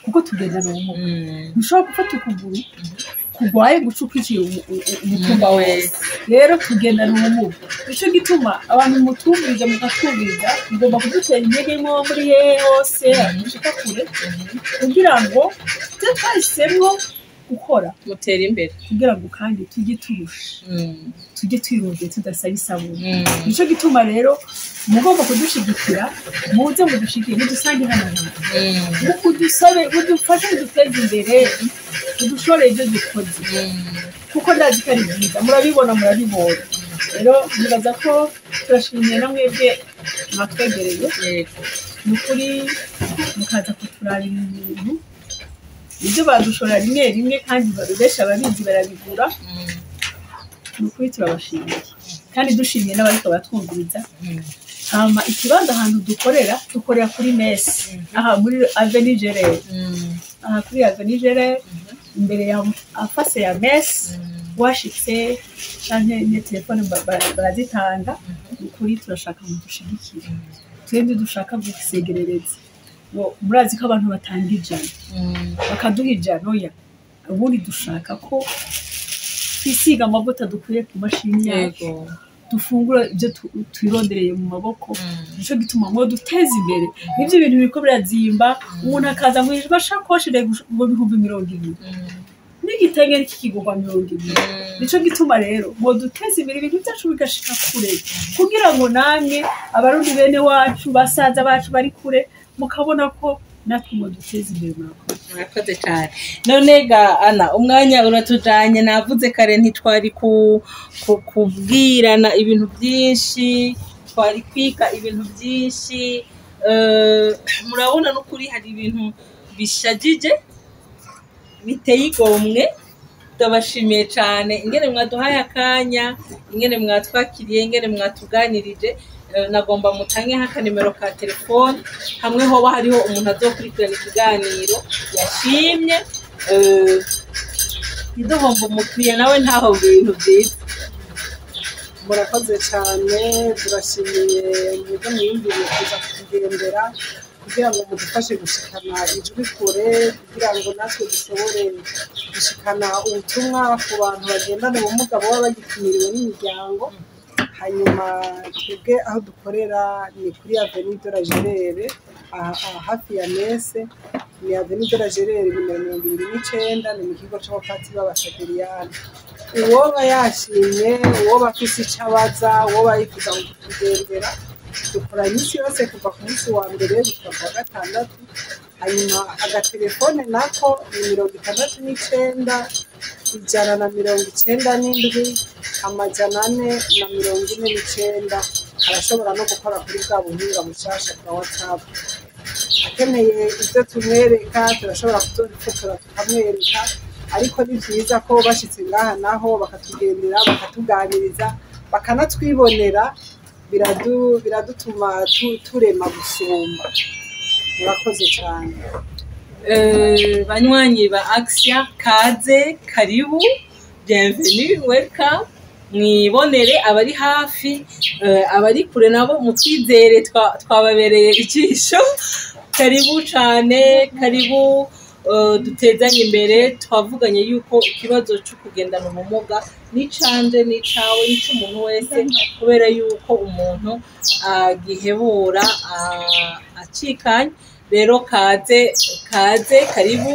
kuko tugendana ubumuga ntushobora gufata ukuguru kugwaye gucukikira umutumba wese rero tugendana ubumuga nico gituma abantu mutumviriza mugatwumviriza mugomba kudutera intege mo muri hose mushika kure kugira ngo tujye twahisemwo gukora mutera imbere kugira ngo kandi tujye turusha tujye twirondeye tudasaba isabune nico gituma rero mugomba kudushigikira muze mudushigikire mudusange hano mukudusabe mudufashe muduteze imbere udushore ibyo dukoze kuko ndazi ko ari byiza murabibona rero nibaza ko turashimiye na mwebwe mwatwegereye ni ukuri mukaza kuturaba ibintu ibyo badushora rimwe rimwe kandi benshi ababizi barabigura ni ukuri turabashimiye kandi dushimiye n'abariko batwumviriza hama ikibanza ahantu dukorera kuri mesi aha muri Avenue Gerere aha kuri Avenue Gerere imbere ya afase ya mesi washitse canke ne telefone barazitanga ukuri turashaka mu dushigikira twende dushaka gusegerereza murazi ko abantu batanga ijana bakaduha ijana oya ubundi dushaka ko twisiga amavuta dukwiye ku mashini yacu dufungura ibyo twirondereye mu maboko nico gituma ngo duteze imbere nivyo ibintu biriko birazimba umuntu akaza ngo bashakoshi ngo 220 n'igitenge n'ikigurwa 200 nico gituma rero ngo duteze imbere ibintu byacu bigashika kure kugira ngo namwe abarundi bene wacu basaza bacu bari kure mukabona ko natwe ngo duteze imbere murakoze cyane none ga Ana umwanya uratujanye navuze kare ntitwari kubwirana ibintu byinshi twari kwika ibintu byinshi murabona no kuri hari ibintu bishajije biteye igomwe ndabashimiye cyane ingene mwaduhaye akanya ingene mwatwakiriye ingene mwatuganirije nagomba mutange hakanimero ka telefone hamwe hoba hariho umuntu azokurikirana ikiganiro yashimye iduhomba umukiriya nawe ntaho bintu byiza murakoze cyane turashimiye mwebwe mwiyumviriye kuza kutugendera kugira ngo mudufashe gushikana ijwi kure kugira ngo natwe dushobore gushikana ubutumwa ku bantu bagendana ubumuga baba bagikumiriwe n'imiryango hanyuma twebwe aho dukorera ni kuri Avenue de la Gerere hafi ya mese ni Avenue de la Gerere nimero 29 ni mu kigo c'abapatiri b'abasageriyani uwoba yashimye uwoba afise icyo abaza uwoba yifuza kutugendera dukora iminsi yose kuva ku munsi wa mbere gushika ku wa gatandatu hanyuma agatelefone nako ni 69 197 449 arashobora no gukora kuri bwa buhinga mushasha bwa WhatsApp akeneye ibyo tumwereka turashobora kuzofotora tukamwereka ariko ni byiza ko bashitse ngaha naho bakatugendera bakatuganiriza bakanatwibonera biradutuma turema gusumba murakoze cyane banywanyi ba Axia kaze karibu bienvenue welcome mwibonere abari hafi abari kure nabo mutwizere twababereye ijisho karibu cyane karibu dutezanye imbere twavuganye yuko ikibazo cyo kugendana ubumuga n'icanje n'icawe n'ic'umuntu wese kubera yuko umuntu agihebura acikanye rero kaze karibu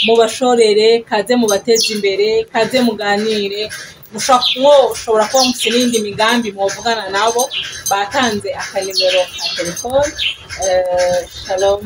mubashorere kaze mubateze imbere kaze muganire ushobora kuba mufite n'indi migambi mwavugana nabo batanze akanimero ka telefone shalom